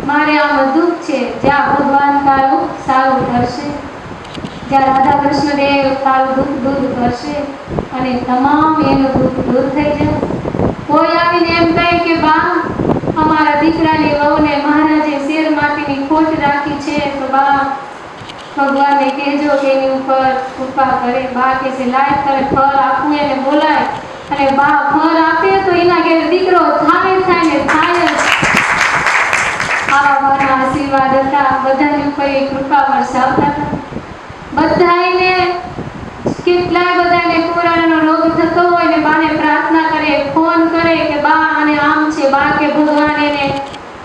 મારે આમાં દુઃખ છે, જ્યાં ભગવાન તારું સારું કરશે, જ્યાં રાધા કૃષ્ણદેવ તારું દુઃખ દૂર કરશે અને તમામ એનું દુઃખ દૂર થઈ જાય. કોઈ આવીને એમ કહે કે બા અમારા દીકરાની વહુને મહારાજે શેર માટીની ખોટ રાખી છે, તો બા ભગવાનને કહેજો કે એની ઉપર કૃપા કરે. બા કે છે લાય કરે ફળ આપવું એને બોલાય, અને બા ફળ આપે તો એના ઘેર દીકરો થાય ને થાય જ. આવા બાના આશીર્વાદ હતા, બધાની ઉપર એ કૃપા વરસાવતા હતા. બધાને કેટલાય બધાને કોરોનાનો રોગ થતો હોય ને બાને પ્રાર્થના કરે, ફોન કરે કે બા અને આમ છે, બા કે ભગવાન એને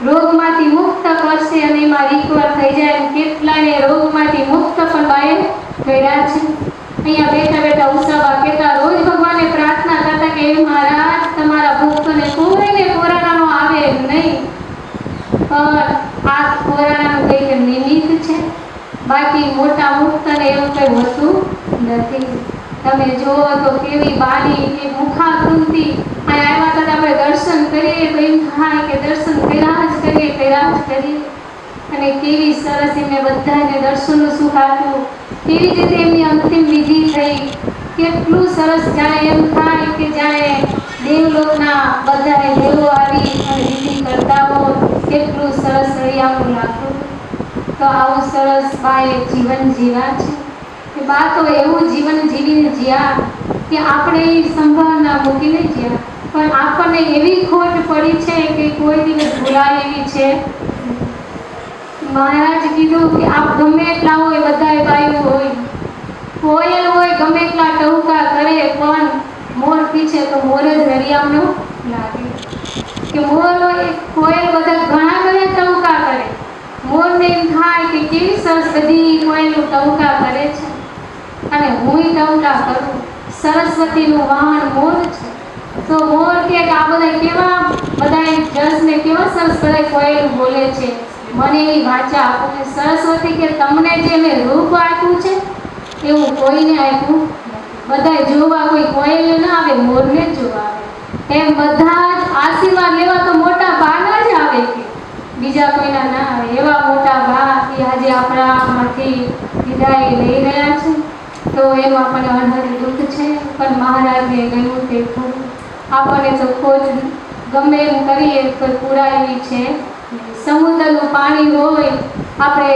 રોગમાંથી મુક્ત કરશે અને એમાં રિકવર થઈ જાય. કેટલાયને રોગમાંથી મુક્ત પણ બાએ કર્યા છે. અહીંયા બેઠા બેઠા ઉષાબા કહેતા રોજ ભગવાનને પ્રાર્થના કરતા કે હે મહારાજ તમારા ભક્તોને કોઈને કોરોનાનો આવે નહીં, પણ આ કોરોનાનું કંઈક નિમિત્ત છે, બાકી મોટા મુક્ત ને એવું કંઈ હોતું નથી. તમે જુઓ તો કેવી બાની એક મુખાકૃતિ અહીંયા આવ્યા હતા, આપણે દર્શન કરીએ તો એમ થાય કે દર્શન કર્યા જ કરીએ. અને કેવી સરસ એમને બધાને દર્શનનું સુખ આપ્યું, કેવી રીતે એમની અંતિમ વિધિ થઈ, કેટલું સરસ. જાણે એમ થાય કે જાણે દેવલોકના બધાએ દેવો આવી અને વિધિ કરતા હોય, કેટલું સરસ હૈયાનું લાગતું. તો આવું સરસ બાએ જીવન જીવ્યા છે. કે બા તો એવું જીવન જીવીને જ્યાં કે આપણે એ સંભાવના મૂકીને જ્યાં, પણ આપણને એવી ખોટ પડી છે કે કોઈ દિવસ ભૂલાય એવી છે. મહારાજ કીધું કે આપ ગમે એટલા હોય, બધાએ બાયું હોય, કોયલ હોય ગમે એટલા ટહુકા કરે, પણ મોર પીછે તો મોર જ હરિયામનો લાગે. કે મોર હોય કોયલ બધા ઘણા ટહુકા કરે, મોરને એમ થાય કે કેવી સરસ બધી કોયલું ટહુકા કરે છે અને હુંય ટહુકા કરું. સરસ્વતીનું વાહન મોર છે, તો મોર કે આ બધા કેવા બધા જસને કેવા સરસ બધા કોયલ બોલે છે, મને એવી વાચા આપો. કે સરસ્વતી કે તમને જે મેં રૂપ આપ્યું છે એવું કોઈને આપ્યું નથી. બધા જોવા કોઈ કોયલ ના આવે, મોરને જ જોવા આવે. એમ બધા જ આશીર્વાદ લેવા તો મોટા બાના જ આવે, કે બીજા કોઈના ના આવે. એવા મોટા બા કે આજે આપણામાંથી વિદાય લઈ રહ્યા છે, તો એનું આપણને અનહદ દુઃખ છે. પણ મહારાજને ગયું તે ખરું. આપણને તો ખોટ ગમે એમ કરીએ તો પુરાવી છે. સમુદ્રનું પાણી હોય, આપણે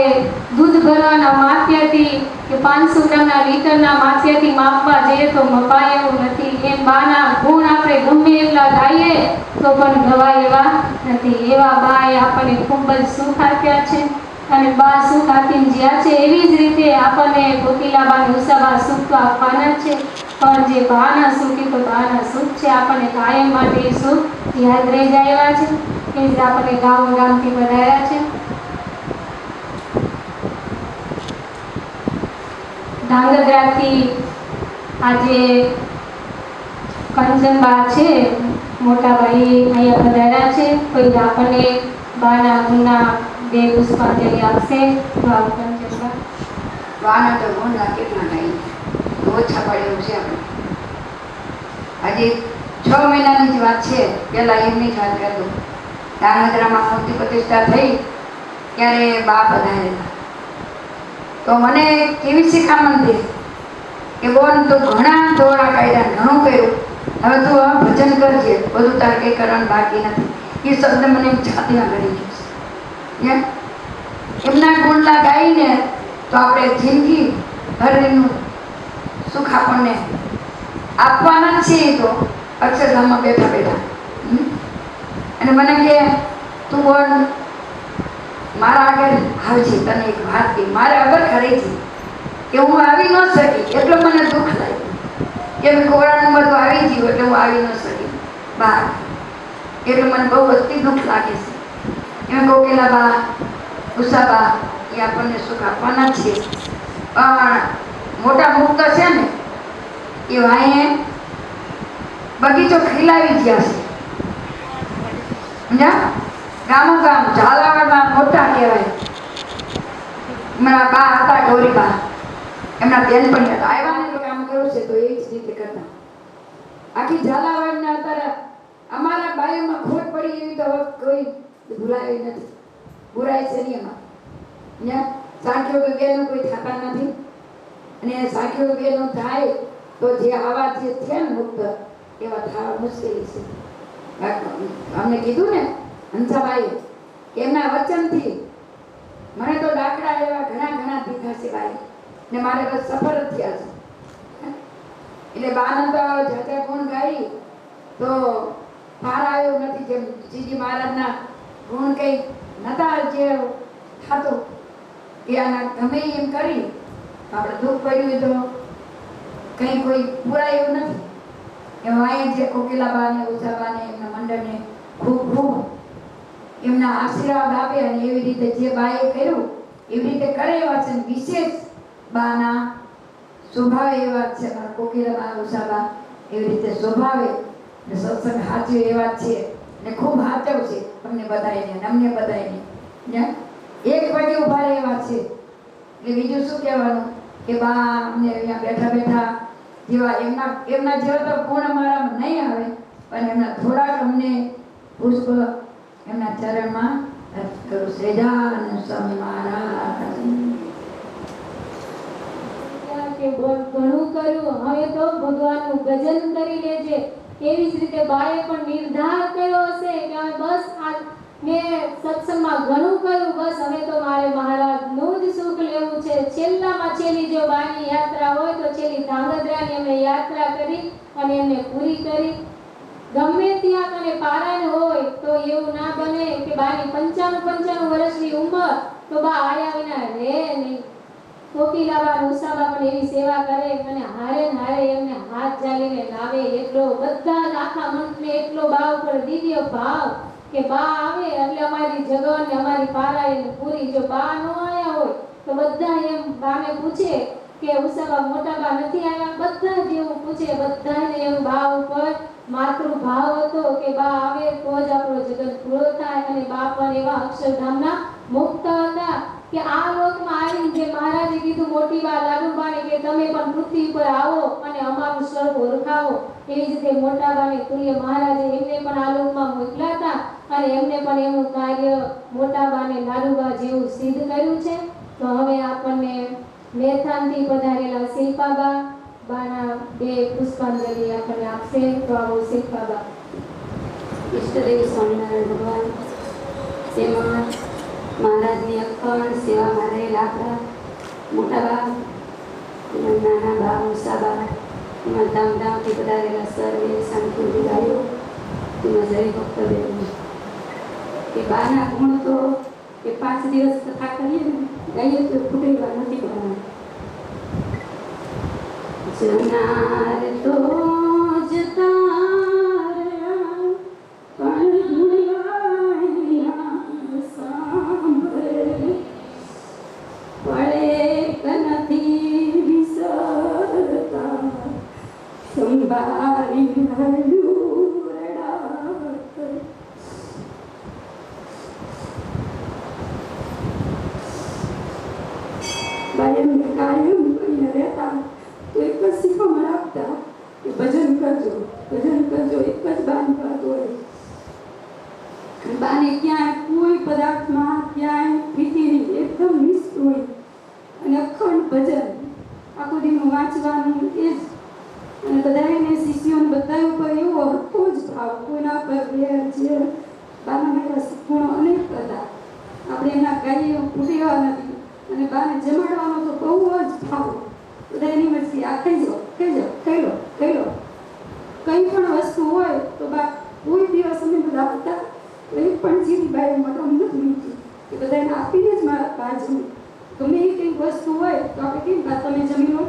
દૂધ ભરવાના માપિયાથી કે 500 ગ્રામના લીટરના માપિયાથી માપવા જઈએ તો મપાય એવું નથી. એમ બાના ગુણ આપણે ગમે એટલા ગાઈએ તો પણ ગવાય એવા નથી. એવા બાએ આપણને ખૂબ જ સુખ આપ્યા છે અને બા સુખ આપીને જ્યાં છે એવી જ રીતે આપણને કોકિલાબા અને ઉષાબા સુખ તો આપવાના છે, પણ જે બાના સુખ તો બાના સુખ છે, આપણને કાયમ માટે એ સુખ યાદ રહી જાય એવા છે. એ જ આપણને ગામથી વધાર્યા છે. ધાંગધ્રાથી આજે કંચનબા છે, મોટા ભાઈ અહીંયા વધાર્યા છે. કોઈ આપણને બાના ગુણના 2 પુષ્પાંજલિ આપશે તો આવું કંચનબા. બાના તો ગુણના કેટલા નહીં, ઓછા પડે એવું છે. આપણે હજી 6 મહિનાની જ વાત છે, પહેલાં એમની જ વાત કરતો. ધાંગધ્રામાં મૂર્તિ પ્રતિષ્ઠા થઈ ત્યારે બા પધારેલા, તો મને કેવી શિખામણ થઈ કે બોન તું ઘણા દોડા કાઢ્યા, ઘણું કર્યું, હવે તું આ ભજન કરજે, બધું તારે કંઈ કરવાનું બાકી નથી. એ શબ્દ મને છાતીમાં ગળી ગયો છે. એમના ગુણલા ગાઈને તો આપણે જિંદગી ભરનું સુખ આપણને આપવાના છીએ. તો અક્ષરધામમાં બેઠા બેઠા અને મને કે તું બોલ મારા આગળ આવજે, તને એક વાત કહી. મારે અગર ખરી છે કે હું આવી ન શકી, એટલો મને દુઃખ લાગ્યું કે કોરોનાનું બધું આવી ગયું એટલે હું આવી ન શકી બહાર, એટલે મને બહુ અતિ દુઃખ લાગે છે. એમ કોકિલાબા ઉષાબા એ આપણને સુખ આપવાના છે, પણ મોટા મુક્ત છે ને એ વાંહે બગીચો ખીલાવી ગયા છે. ગામો ગામ ઝાલાવાડમાં મોટા કહેવાય. મારા બા હતા ગૌરીબા, એમના બેનપણી હતા, આવ્યા કામ કર્યું છે તો એ જ રીતે કરતા. આખી ઝાલાવાડના અત્યારે અમારા બાયુમાં ખોટ પડી એવી તો કોઈ ભૂલાવી નથી. બુરાઈ છે નહીં એમાં. અહીંયા સાખ્યો વગેરેનું કોઈ થતા નથી. અને સાખ્યો વગેરેનું થાય તો જે આવા જે છે ને મુક્ત એવા થવા મુશ્કેલી છે. અમને કીધું ને હંસાબાઈએ એમના વચનથી મને તો દાખલા એવા ઘણા ઘણા દીધા છે ભાઈ, ને મારે બસ સફળ જ થયા છે. એટલે બાને તો જાતે ગુણ ગાઈ તો પાર આવ્યો નથી. જેમ શ્રીજી મહારાજના ગુણ કઈ નતા જે થતો કે આના ગમે એમ કરી આપણે દુઃખ પડ્યું તો કઈ કોઈ પુરાયું નથી. એમ અહીંયા જે કોકિલાબાને ઉષાબાને એમના મંડળને ખૂબ ખૂબ એમના આશીર્વાદ આપે અને એવી રીતે જે બાએ કર્યું એવી રીતે કરે એવા છે. વિશેષ બાના સ્વભાવ એવા છે. મારા કોકિલાબા ઉષાબા એવી રીતે સ્વભાવે ને સત્સંગ સાચવે એવા છે ને ખૂબ સાચવ છે તમને બધાને અમને બધાને એક પગે ઉભા રહે એવા છે. એટલે બીજું શું કહેવાનું કે બા અમને અહીંયા બેઠા બેઠા જેવા એમના જેવા તો ગુણ અમારામાં નહીં આવે પણ એમના થોડાક અમને પુષ્પ એમના ચરણમાં કરું. સહેજાનંદ સ્વામી મહારાજ કે ઘણું કર્યું, હવે તો ભગવાનનું ભજન કરી લેજે. એવી જ રીતે બાએ પણ નિર્ધાર કર્યો હશે કે હવે બસ આ મેં સત્સંગમાં ઘણું કર્યું, બસ હવે તો મારે મહારાજનું જ સુખ લેવું છે. છેલ્લામાં છેલ્લી જો બાની યાત્રા હોય તો છેલ્લી ધાંગધ્રાની અમે યાત્રા કરી અને એમને પૂરી કરી. ગમે ત્યાં કને પારાયણ હોય તો એવું ના બને કે બાની 95 વર્ષની ઉંમર તો બા આયા વિના રહે નહીં. કોકિલાબા ઉષાબા પણ એવી સેવા કરે અને હારે હારે એમને હાથ ચાલીને લાવે. એટલો બધા જ આખા મંથને એટલો બા ઉપર દિવ્ય ભાવ કે બા આવે એટલે અમારી જગન ને અમારી પારાયણ પૂરી. જો બા ન આયા હોય તો બધા એમ બાને પૂછે કે ઉષાબા મોટા બા નથી આવ્યા, બધા જ એવું પૂછે. બધાને એવું બા ઉપર માતૃભાવ હતો કે બા આવે તો જ આપણો જગત પૂરો થાય. અને બા પણ એવા અક્ષરધામના મુક્ત હતા કે આ લોકમાં આવીને જે મહારાજે કીધું મોટી બા લાડુબાને કે તમે પણ પૃથ્વી પર આવો અને અમારું સ્વરૂપ ઓળખાવો, એવી જ રીતે મોટા બાને તુલ્ય મહારાજે એમને પણ આ લોકમાં મોકલ્યા હતા અને એમને પણ એનું કાર્ય મોટા બાને લાડુબા જેવું સિદ્ધ કર્યું છે. તો હવે આપણને મેથાનથી પધારેલા શિલ્પાબા બાના 2 પુષ્પાંજલિ આપણને આપશે. તો આવો શિલ્પાબા. ઈષ્ટદેવ સ્વામિનારાયણ ભગવાન તેમાં મહારાજની અખંડ સેવામાં રહેલા આપણા મોટા બા, એમાં નાના બા ઉષાબા, એમાં ધામધામથી પધારેલા સર્વે શાંતિ ગાયો, એમાં જય ભક્તદેવ કે બાના ગુણ તો કે 5 દિવસ કથા કરીએ ને ગાઈએ તો ફૂટેવા નથી બનવાના. જનાર તો જતા ભજન કરજો, એક જ બાની વાત હોય. બાને ક્યાંય કોઈ પદાર્થમાં ક્યાંય પ્રીતિ નહીં, એકદમ નિષ્ઠ હોય અને અખંડ ભજન આખો દીનું વાંચવાનું એ જ. અને બધાને શિષ્યોને બધા ઉપર એવો હક્કો જ ભાવ, કોઈના પર વેર છે. બાના એવા ગુણો અનેક હતા, આપણે એના ગાઈએ ફૂટેવા નથી. અને બાને જમાડવાનો તો બહુ જ ભાવ. બધા એની મરજી આ ખાઈ લો કંઈ પણ વસ્તુ હોય તો બા કોઈ દિવસ અમે બધા હતા એક પણ ચીરી બાઈ મોટો નથી મૂકી કે બધાને આપીને જ મારા બા જમી. ગમે એ કંઈક વસ્તુ હોય તો આપણે કેમ બા તમે જમી લો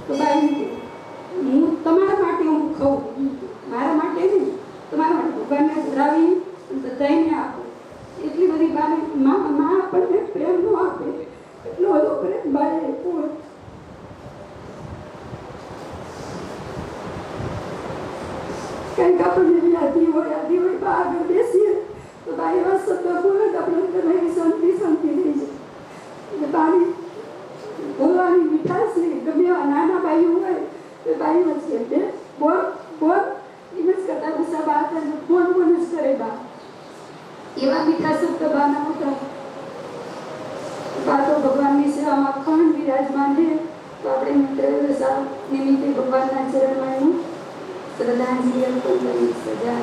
તો બા એમ કે હું તમારા માટે હું ખાઉં, મારા માટે નહીં, તમારા માટે ભગવાનને ધરાવી બધાને આપો. એટલી બધી બાને માં આપણને પ્રેમ ન આપે એટલો બધો પ્રેમ બાએ આપ્યો. કંઈક આપણને યાદી હોય બા આગળ બેસીએ તો બા એવા શબ્દ બોલે તો આપણે અંદરમાં શાંતિ થઈ જાય. એટલે બાની બોલવાની મીઠાશ નહીં. ગમે એવા નાના બાઈઓ હોય તો બાઈ વચ્ચે એટલે બોલ એમ જ કરતા ગુસ્સા બા ફોન જ કરે બા. એવા મીઠા શબ્દ બાના હતા બા તો ભગવાનની સેવામાં અખંડ વિરાજમાન છે. તો આપણે મિત્ર નિમિત્તે ભગવાનના ચરણમાં એનું શ્રદ્ધાંજલિ અર્પણ કરી સજા.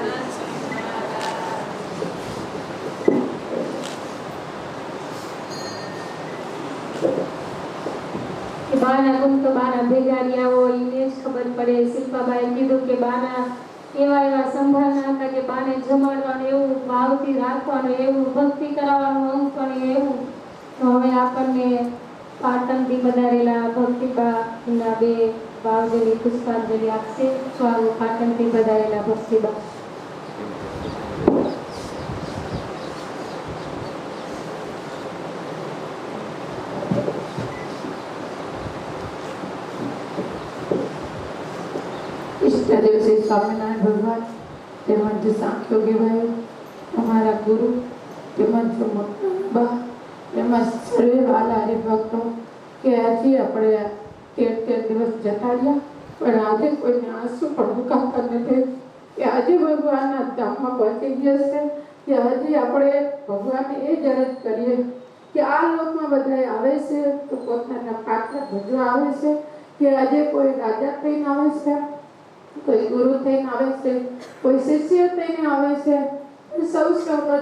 બાના ગુણ તો બાના ભેગા રહ્યા હોય એને જ ખબર પડે. શિલ્પાબાઈએ કીધું કે બાના એવા સંભાળના હતા કે બાને જમાડવાનું એવું ભાવથી રાખવાનું, એવું ભક્તિ કરાવવાનું, અંકણ એવું. તો હવે આપણને પાટણથી પધારેલા ભક્તિબાના બે ભાવજની પુષ્પાંજલિ આપશે. સ્વાગત પાટણથી પધારેલા ભક્તિબા. ઈષ્ટદેવ શ્રી સ્વામિનારાયણ ભગવાન તેમજ સાંખ્યોગી ભાઈ, અમારા ગુરુ તેમજ મોટા તેમજ સર્વે વાલા હરિભક્તો કે આજે આપણે 13 દિવસ જતા રહ્યા, પણ આજે કોઈને આંસુ પણ મુકાતા નથી કે આજે ભગવાનના ધામમાં પહોંચી ગયા છે. કે આજે આપણે ભગવાનને એ જ અરજ કરીએ કે આ લોકમાં બધા આવે છે તો પોતાના પાત્ર ભજવા આવે છે. કે આજે કોઈ રાજા થઈને આવે છે, કોઈ ગુરુ થઈને આવે છે, કોઈ શિષ્ય થઈને આવે છે. સૌ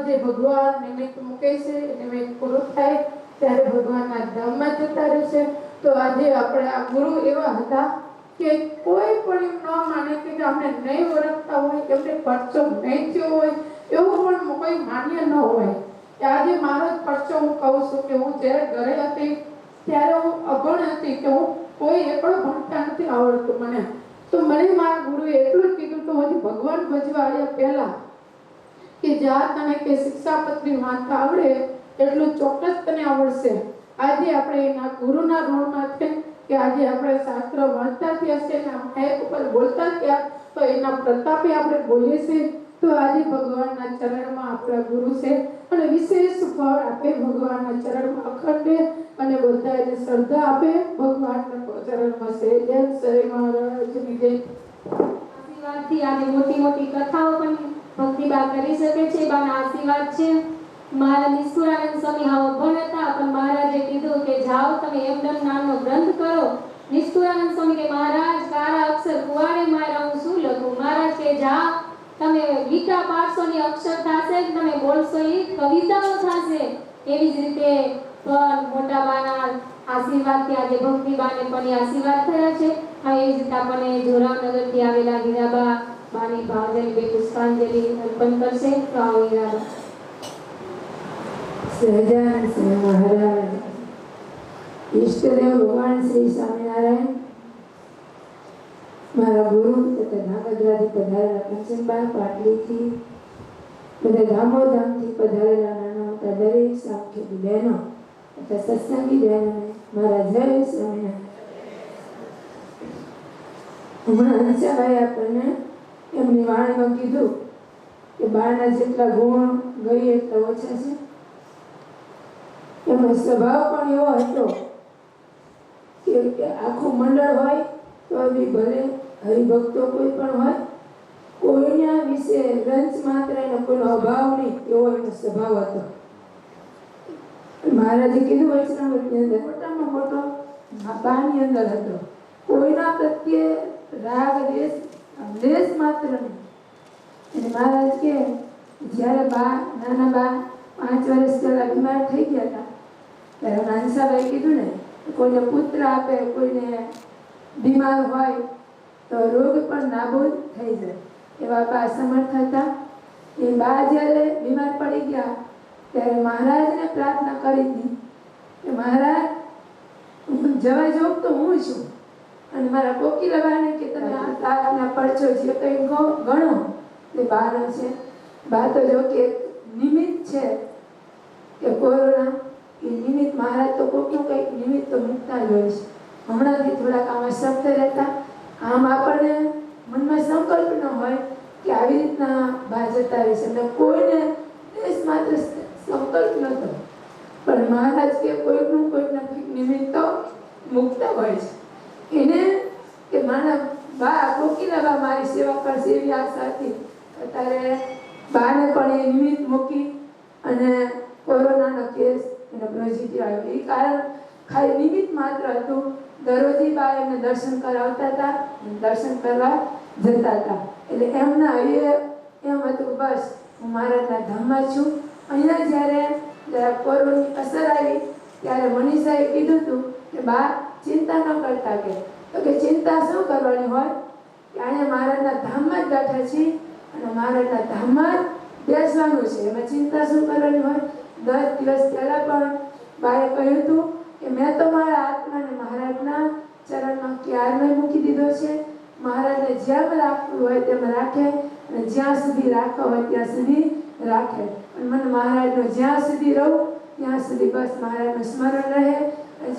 જે ભગવાન નિમિત્ત મૂકે છે નિમિત્ત પૂરું થાય ત્યારે ભગવાનના ધામમાં જતા રહેશે. તો આજે આપણે આ ગુરુ એવા હતા કે કોઈ પણ એમ ન માને કે આપણે નહીં ઓળખતા હોય, એમને પરચો નહીં થયો હોય એવું પણ કોઈ માન્ય ન હોય. આજે મારો જ પરચો હું કહું છું કે હું જ્યારે ઘરે હતી ત્યારે હું અભણ હતી, કે હું કોઈ એકડો ભણતા નથી આવડતું મને. તો મને મારા ગુરુએ એટલું જ કીધું તો હજી ભગવાન ભજવા આવ્યા પહેલા કે જ્યાં તને કે શિક્ષાપત્રી વાંચતા આવડે એટલું ચોક્કસ તને આવડશે. આજે આપણે એના ગુરુના ઋણમાં છે કે આજે આપણે શાસ્ત્ર વાંચતા થયા છે, માઇક ઉપર બોલતા થયા, તો એના પ્રતાપે આપણે બોલીએ છીએ. તો આજે ભગવાનના ચરણમાં આપણા ગુરુ છે અને વિશેષ ફળ આપે ભગવાનના ચરણમાં અખંડ અને બધાને શ્રદ્ધા આપે ભગવાનના ચરણમાં છે. જય શ્રી મહારાજની જય. આશીર્વાદથી આજે મોટી મોટી કથાઓ પણ ભક્તિબા કરી શકે છે. બાના આશીર્વાદ છે. મારા નિષ્ઠુરાનંદ સ્વામી હાવ અભણ હતા, પણ મહારાજે કીધું કે જાઓ તમે એમનેમ નામનો ગ્રંથ કરો. નિષ્ઠુરાનંદ સ્વામી કે મહારાજ કાળા અક્ષર કુવાડે મારા હું શું લખું? મહારાજ કે જાઓ તમે ગીતા પાઠશો ની અક્ષર થશે, તમે બોલશો એ કવિતાઓ થશે. એવી જ રીતે પણ મોટા બાના આશીર્વાદથી આજે ભક્તિબાને પણ આશીર્વાદ થયા છે. હવે એ જ રીતે આપણને જોરાવનગરથી આવેલા હીરાબા બાની ભાવજની બે પુષ્પાંજલિ અર્પણ કરશે. તો આવો હીરાબા. સહજાનંદ સ્વામી મહારાજ, ઈષ્ટદેવ ભગવાન શ્રી સ્વામિનારાયણ, મારા ગુરુ તથા નાગદરાથી પધારેલા કંચનબા, પાટલીથી બધા ધામોધામથી પધારેલા નાના મોટા દરેક સાંખ્યોગી બહેનો તથા સત્સંગી બહેનોને મારા જય સ્વામિનારાયણ. હમણાં હંસાભાઈ આપણને એમની વાણીમાં કીધું કે બાળના જેટલા ગુણ ગઈ એટલા ઓછા છે. એનો સ્વભાવ પણ એવો હતો કે આખું મંડળ હોય તો બી ભલે હરિભક્તો કોઈ પણ હોય, કોઈના વિશે રંચ માત્ર એનો કોઈનો અભાવ નહીં, એવો એનો સ્વભાવ હતો. મહારાજે કીધું વૈષ્ણવની અંદર મોટામાં મોટો બાની અંદર હતો. કોઈના પ્રત્યે રાગ દ્વેષ માત્ર નહીં. અને મહારાજ કે જ્યારે નાના બા 5 વર્ષ પહેલા બીમાર થઈ ગયા હતા ત્યારે નાનસાભાઈ કીધું ને કોઈને પુત્ર આપે, કોઈને બીમાર હોય તો રોગ પણ નાબૂદ થઈ જાય એવા બા સમર્થ હતા. એ બા જ્યારે બીમાર પડી ગયા ત્યારે મહારાજને પ્રાર્થના કરી હતી કે મહારાજ હું જવા જાઉં તો હું છું, અને મારા કોકીલાબાને કે તમે આ તાપના પડછો જે કંઈ ગણો તે બાનો છે. બા તો જો કે નિમિત્ત છે કે કોરોના એ નિમિત્ત, મહારાજ તો કોઈનું કંઈક નિમિત્ત તો મૂકતા જ હોય છે. હમણાંથી થોડાક આમાં શબ્દ રહેતા, આમ આપણને મનમાં સંકલ્પ ન હોય કે આવી રીતના બા જતા રહેશે, અને કોઈને દેશ માત્ર સંકલ્પ નહોતો, પણ મહારાજ કે કોઈનું કોઈના કંઈક નિમિત્ત તો મૂકતા હોય છે. એને કે મારા બા કોકીલા બા મારી સેવા કરશે એવી આશા હતી. અત્યારે બાને પણ એ નિમિત્ત મૂકી અને કોરોનાનો કેસ એનો પોઝિટિવ સુખી આવ્યો. એ કારણ ખાલી નિમિત્ત માત્ર હતું. દરરોજ બા એમને દર્શન કરાવતા હતા, દર્શન કરવા જતા હતા. એટલે એમના એમ હતું બસ હું મહારાજના ધામમાં છું. અહીંયા જ્યારે કોરોનાની અસર આવી ત્યારે મનીષાએ કીધું હતું કે બા ચિંતા ન કરતા, કે ચિંતા શું કરવાની હોય, કે અહીંયા મહારાજના ધામમાં જ બેઠા છીએ અને મહારાજના ધામમાં જ બેસવાનું છે, એમાં ચિંતા શું કરવાની હોય. 10 દિવસ પહેલા પણ બાએ કહ્યું હતું કે મેં તો મારા આત્માને મહારાજના ચરણમાં ક્યારનો મૂકી દીધો છે. મહારાજને જેમ રાખવું હોય તેમ રાખે અને જ્યાં સુધી રાખવા હોય ત્યાં સુધી રાખે. અને મને મહારાજનો જ્યાં સુધી રહું ત્યાં સુધી બસ મહારાજનું સ્મરણ રહે.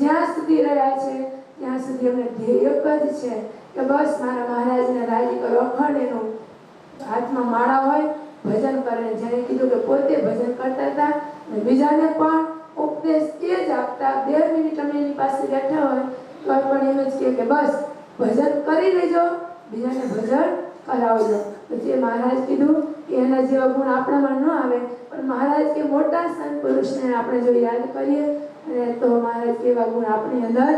જ્યાં સુધી રહ્યા છે ત્યાં સુધી અમને ધ્યેય એક જ છે કે બસ મારા મહારાજને રાજી કરો. અખંડ એનું હાથમાં માળા હોય, ભજન કરે. જેને કીધું કે પોતે ભજન કરતા હતા અને બીજાને પણ ઉપદેશ એ જ આપતા. 2 મિનિટ અમે એની પાસે બેઠા હોય તો પણ એમ જ કે બસ ભજન કરી લેજો, બીજાને ભજન કરાવજો. પછી મહારાજ કીધું કે એના જેવા ગુણ આપણામાં ન આવે, પણ મહારાજ કે મોટા સંત પુરુષને આપણે જો યાદ કરીએ અને તો મહારાજ કેવા ગુણ આપણી અંદર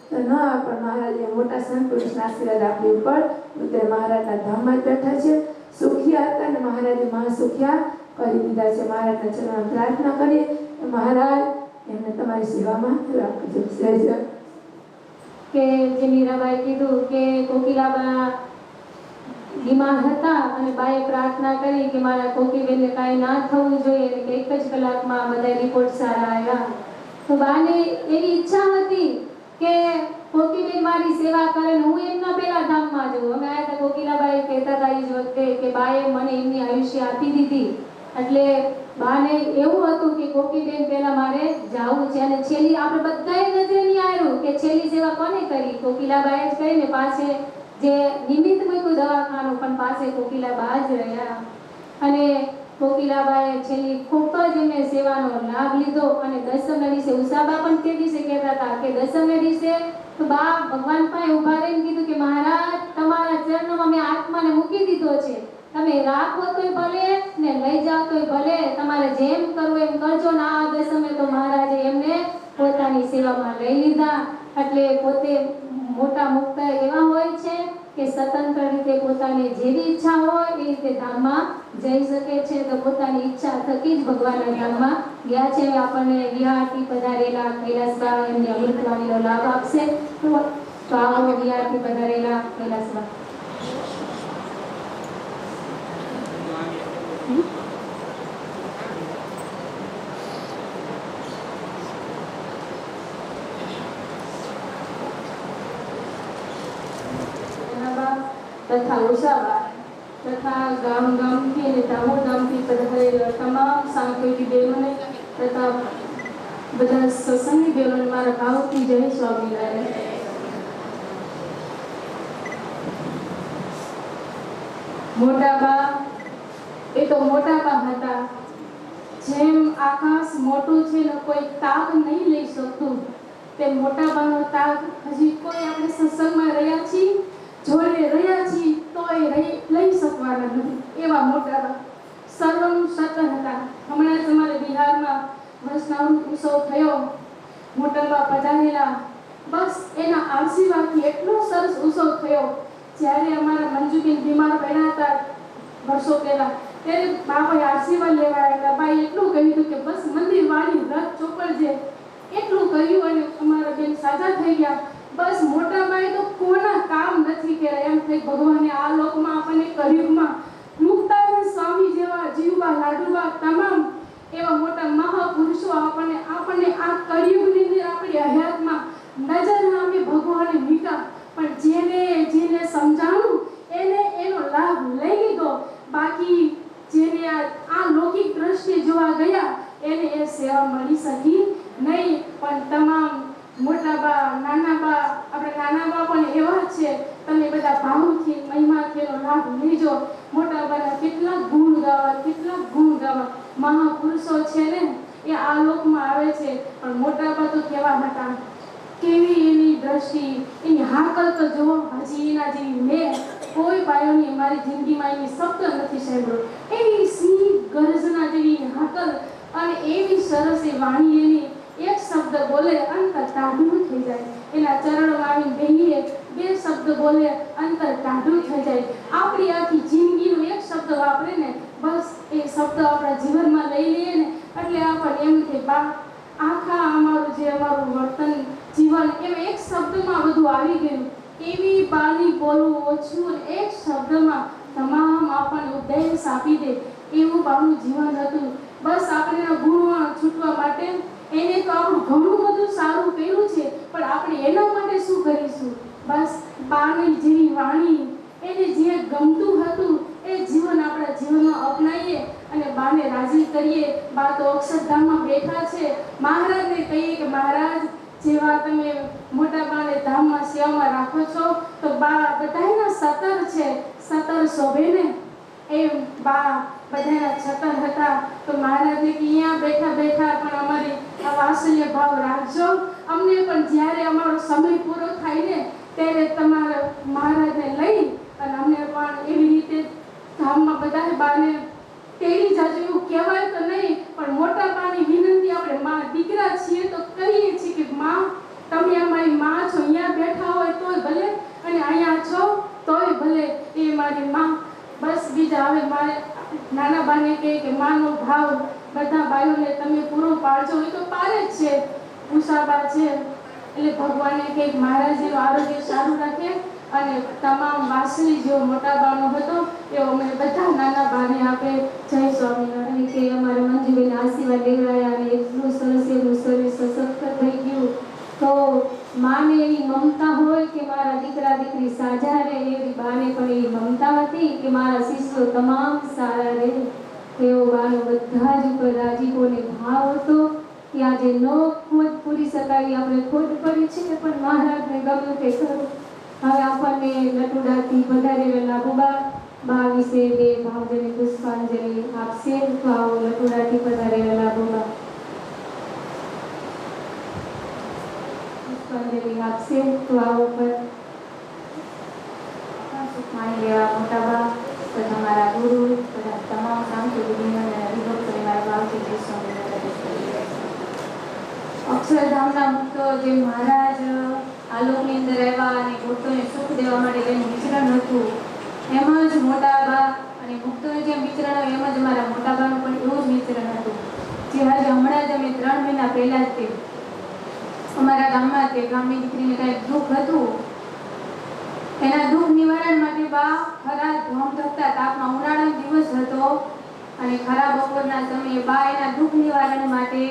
તો ન આવે, પણ મહારાજે મોટા સંત પુરુષના આશીર્વાદ આપણી ઉપર તે મહારાજના ધામમાં જ બેઠા છે. સુખિયા હતા અને મહારાજે મહાસુખિયા કરી દીધા છે. મહારાજના ચરણમાં પ્રાર્થના કરીએ કે મહારાજ એમને તમારી સેવામાં રાખજો. જય કે જે મીરાબાઈ કીધું કે કોકિલાબા બીમાર હતા અને બાએ પ્રાર્થના કરી કે મારા કોકીબેનને કાંઈ ના થવું જોઈએ અને કે 1 જ કલાકમાં બધા રિપોર્ટ સારા આવ્યા. તો બાને એવી ઈચ્છા હતી કે કોકીબેન મારી સેવા કરે ને હું એમના પેલા ધામમાં જઉં. અમે આયા હતા કોકિલાબાઈ કહેતા હતા એ જ વખતે કે બાએ મને એમની આયુષ્ય આપી દીધી, એટલે બાને એવું હતું કે કોકીબેન પહેલા મારે જાવું છે. અને છેલ્લી આપણે બધાએ નજરે નહીં આવ્યું કે છેલ્લી સેવા કોને કરી, કોકિલાબાએ જ કરીને પાસે જે નિમિત્ત મૂક્યું દવાખાનું પણ પાસે કોકિલાબા જ રહ્યા. અને કોકિલાબાએ છેલ્લી ખૂબ જ એમને સેવાનો લાભ લીધો. અને દસમના દિવસે ઉષાબા પણ તે દિવસે કહેતા હતા કે દસમના દિવસે તો બા ભગવાન પાસે ઊભા રહીને કીધું કે મહારાજ તમારા ચરણોમાં મેં આત્માને મૂકી દીધો છે, તમે રાખો તોય ભલે ને લઈ જાઓ તોય ભલે, તમારે જેમ કરવું એમ કરજો. ને આ દસમે તો મહારાજે એમને પોતાની સેવામાં લઈ લીધા. એટલે પોતે મોટા મુક્ત એવા હોય છે કે સ્વતંત્ર રીતે પોતાને જેવી ઈચ્છા હોય એ રીતે ધામમાં જઈ શકે છે. તો પોતાની ઈચ્છા થકી જ ભગવાનના ધામમાં ગયા છે. આપણને વિહારથી પધારેલા કૈલાસબા એમની અમૃતવાણીનો લાભ આપશે. તો આવો વિહારથી પધારેલા કૈલાસબા. તથા ઉષાબા તથા ગામથી અને ધામોધામથી પધારેલા તમામ સાંખ્યોગી બહેનોને તથા બધા સત્સંગી બહેનોને મારા ભાવથી જય સ્વામિનારાયણ. મોટાબા એ તો મોટાબા હતા. જેમ આકાશ મોટું છે ને કોઈ તાગ નહીં લઈ શકતું, તે મોટાબાનો તાગ હજી કોઈ આપણે સત્સંગમાં રહ્યા છીએ, જોડે રહ્યા છીએ તો એ લઈ શકવાના નથી. એવા મોટાબા સર્વમ સતર હતા. હમણાં જ અમારે બિહારમાં વર્ષના ઉત્સવ થયો, મોટાબા પધારેલા. બસ એના આશીર્વાદથી એટલો સરસ ઉત્સવ થયો. જ્યારે અમારા મંજુબેન બીમાર પડ્યા હતા વર્ષો પહેલા, ત્યારે બાપાએ આશીર્વાદ લેવા આવ્યા. બાઈ એટલું કહ્યું હતું કે બસ મંદિર વાળી વ્રત ચોપડજે, એટલું કહ્યું અને અમારા બેન સાજા થઈ ગયા. બસ મોટાબાઈ તો કોના કામ નથી કર્યા. એમ થઈ ભગવાને આ લોકમાં આપણને કળિયુગમાં મુક્તાનંદ સ્વામી જેવા જીવવા લાડુબા તમામ એવા મોટા મહાપુરુષો આપણને આ કળિયુગની અંદર આપણી હયાતમાં નજર નામે ભગવાને મૂક્યા. પણ જેને સમજાણું એને એનો લાભ લઈ લીધો. બાકી જેને આ લૌકિક દ્રષ્ટિએ જોવા ગયા એને એ સેવા મળી શકી નહીં. પણ તમામ મોટાબા નાનાબા, આપણે નાનાબા પણ એવા છે. તમે બધા ભાવથી મહિમાથી એનો લાભ લેજો. મોટાબાના કેટલા ગુણ ગાવા મહાપુરુષો છે ને એ આ લોકમાં આવે છે. પણ મોટાબા તો કેવા હતા, કેવી એની દ્રષ્ટિ, એની હાકલ તો જો હજી એના જેવી મેં કોઈ બાયોની મારી જિંદગીમાં એની શબ્દ નથી સાંભળ્યો. એવી સિંહ ગર્જના જેવી હાકલ અને એવી સરસ એ વાણી એની, એક શબ્દ બોલે અંતર ટાઢું થઈ જાય. એના ચરણમાં આવીને બેહીએ, 2 શબ્દ બોલે અંતર ટાઢું થઈ જાય. આપણી આખી જિંદગીનો એક શબ્દ વાપરે ને, બસ એ શબ્દ આપણા જીવનમાં લઈ લઈએ ને એટલે આપણને એમ કે બા આખા અમારું વર્તન જીવન એમ એક શબ્દમાં બધું આવી ગયું. એવી બાની બોલવું ઓછું અને એક શબ્દમાં તમામ આપણને ઉપદેશ આપી દે એવું બાનું જીવન હતું. બસ આપણે એના ગુણો છૂટવા માટે એને તો આપણું ઘણું બધું સારું કર્યું છે, પણ આપણે એના માટે શું કરીશું? બસ બાની જેવી વાણી, એને જે ગમતું હતું એ જીવન આપણા જીવનમાં અપનાવીએ અને બાને રાજી કરીએ. બા તો અક્ષરધામમાં બેઠા છે. મહારાજને કહીએ કે મહારાજ જેવા તમે મોટા બાને ધામમાં સેવામાં રાખો છો તો બા બધાના સતર છે, સતર શોભે ને એમ બા બધાના છતર હતા. તો મહારાજને કે અહીંયા બેઠા બેઠા પણ અમારી આ વાત્સલ્ય ભાવ રાખજો. અમને પણ જ્યારે અમારો સમય પૂરો થાય ને ત્યારે તમારા મહારાજને લઈ અને અમને પણ એવી રીતે ધામમાં બધા બાને તેડી જાજો. એવું કહેવાય તો નહીં, પણ મોટા બાની વિનંતી આપણે માં દીકરા છીએ તો કરીએ છીએ કે માં તમે અમારી માં છો. અહીંયા બેઠા હોય તોય ભલે અને અહીંયા છો તોય ભલે, એ મારી માં. બસ બીજા હવે મારે નાના બાને કહે કે માનો ભાવ બધા બાયોને તમે પૂરો પાડજો. એ તો પાડે જ છે, ઉષાબા છે. એટલે ભગવાને કહે મહારાજનું આરોગ્ય સારું રાખે અને તમામ વાસળી જેવો મોટા બાનો હતો એવો અમે બધા નાના બાને આપે. જય સ્વામિનારાયણ. કે અમારા મંજુબેન આશીર્વાદ લેવડાયા અને એટલું સરસ એનું શરીર સશક્ત થઈ ગયું. તો માને એવી મમતા હોય કે મારા દીકરા દીકરી સાજા રહે, એવી બાને પણ એવી મમતા હતી કે મારા શિષ્યો તમામ સારા રહે. એવો બાનો બધા જ ઉપર રાજીપોને ભાવ હતો કે આજે ન ખોટ પૂરી શકાય, આપણે ખોટ પડી છે પણ મહારાજને ગમ્યું તે ખરું. હવે આપણને લટુડાથી વધારેલા લાભુબા બા વિશે 2 ભાવજની પુષ્પાંજલિ આપશે. તો આવો લટુડાથી વધારેલા લાભુબા પુષ્પાંજલિ આપશે. તો આવો પર માની લેવા મોટા બા બધા મારા ગુરુ બધા તમામ સાંસ્કૃતિક અને હરિભક્ત મારા ભાવથી જય સ્વામિનારાયણ. અક્ષરધામના મુક્તો જે મહારાજ આ લોકની અંદર આવ્યા અને ભક્તોને સુખ દેવા માટે જેનું વિચરણ હતું એમ જ મોટા બા અને મુક્તોને જેમ વિચરણ હોય એમ જ મારા મોટા બાનું પણ એવું જ વિચરણ હતું. જે આજે હમણાં જ અમે 3 મહિના પહેલા જ તે અમારા ગામમાં તે ગામની દીકરીને કાંઈક દુઃખ હતું, એના દુઃખ નિવારણ માટે બા ખરા ધોમધકતા તાપમાં ઉનાળાનો દિવસ હતો અને ખરા બપોરના સમયે બા એના દુઃખ નિવારણ માટે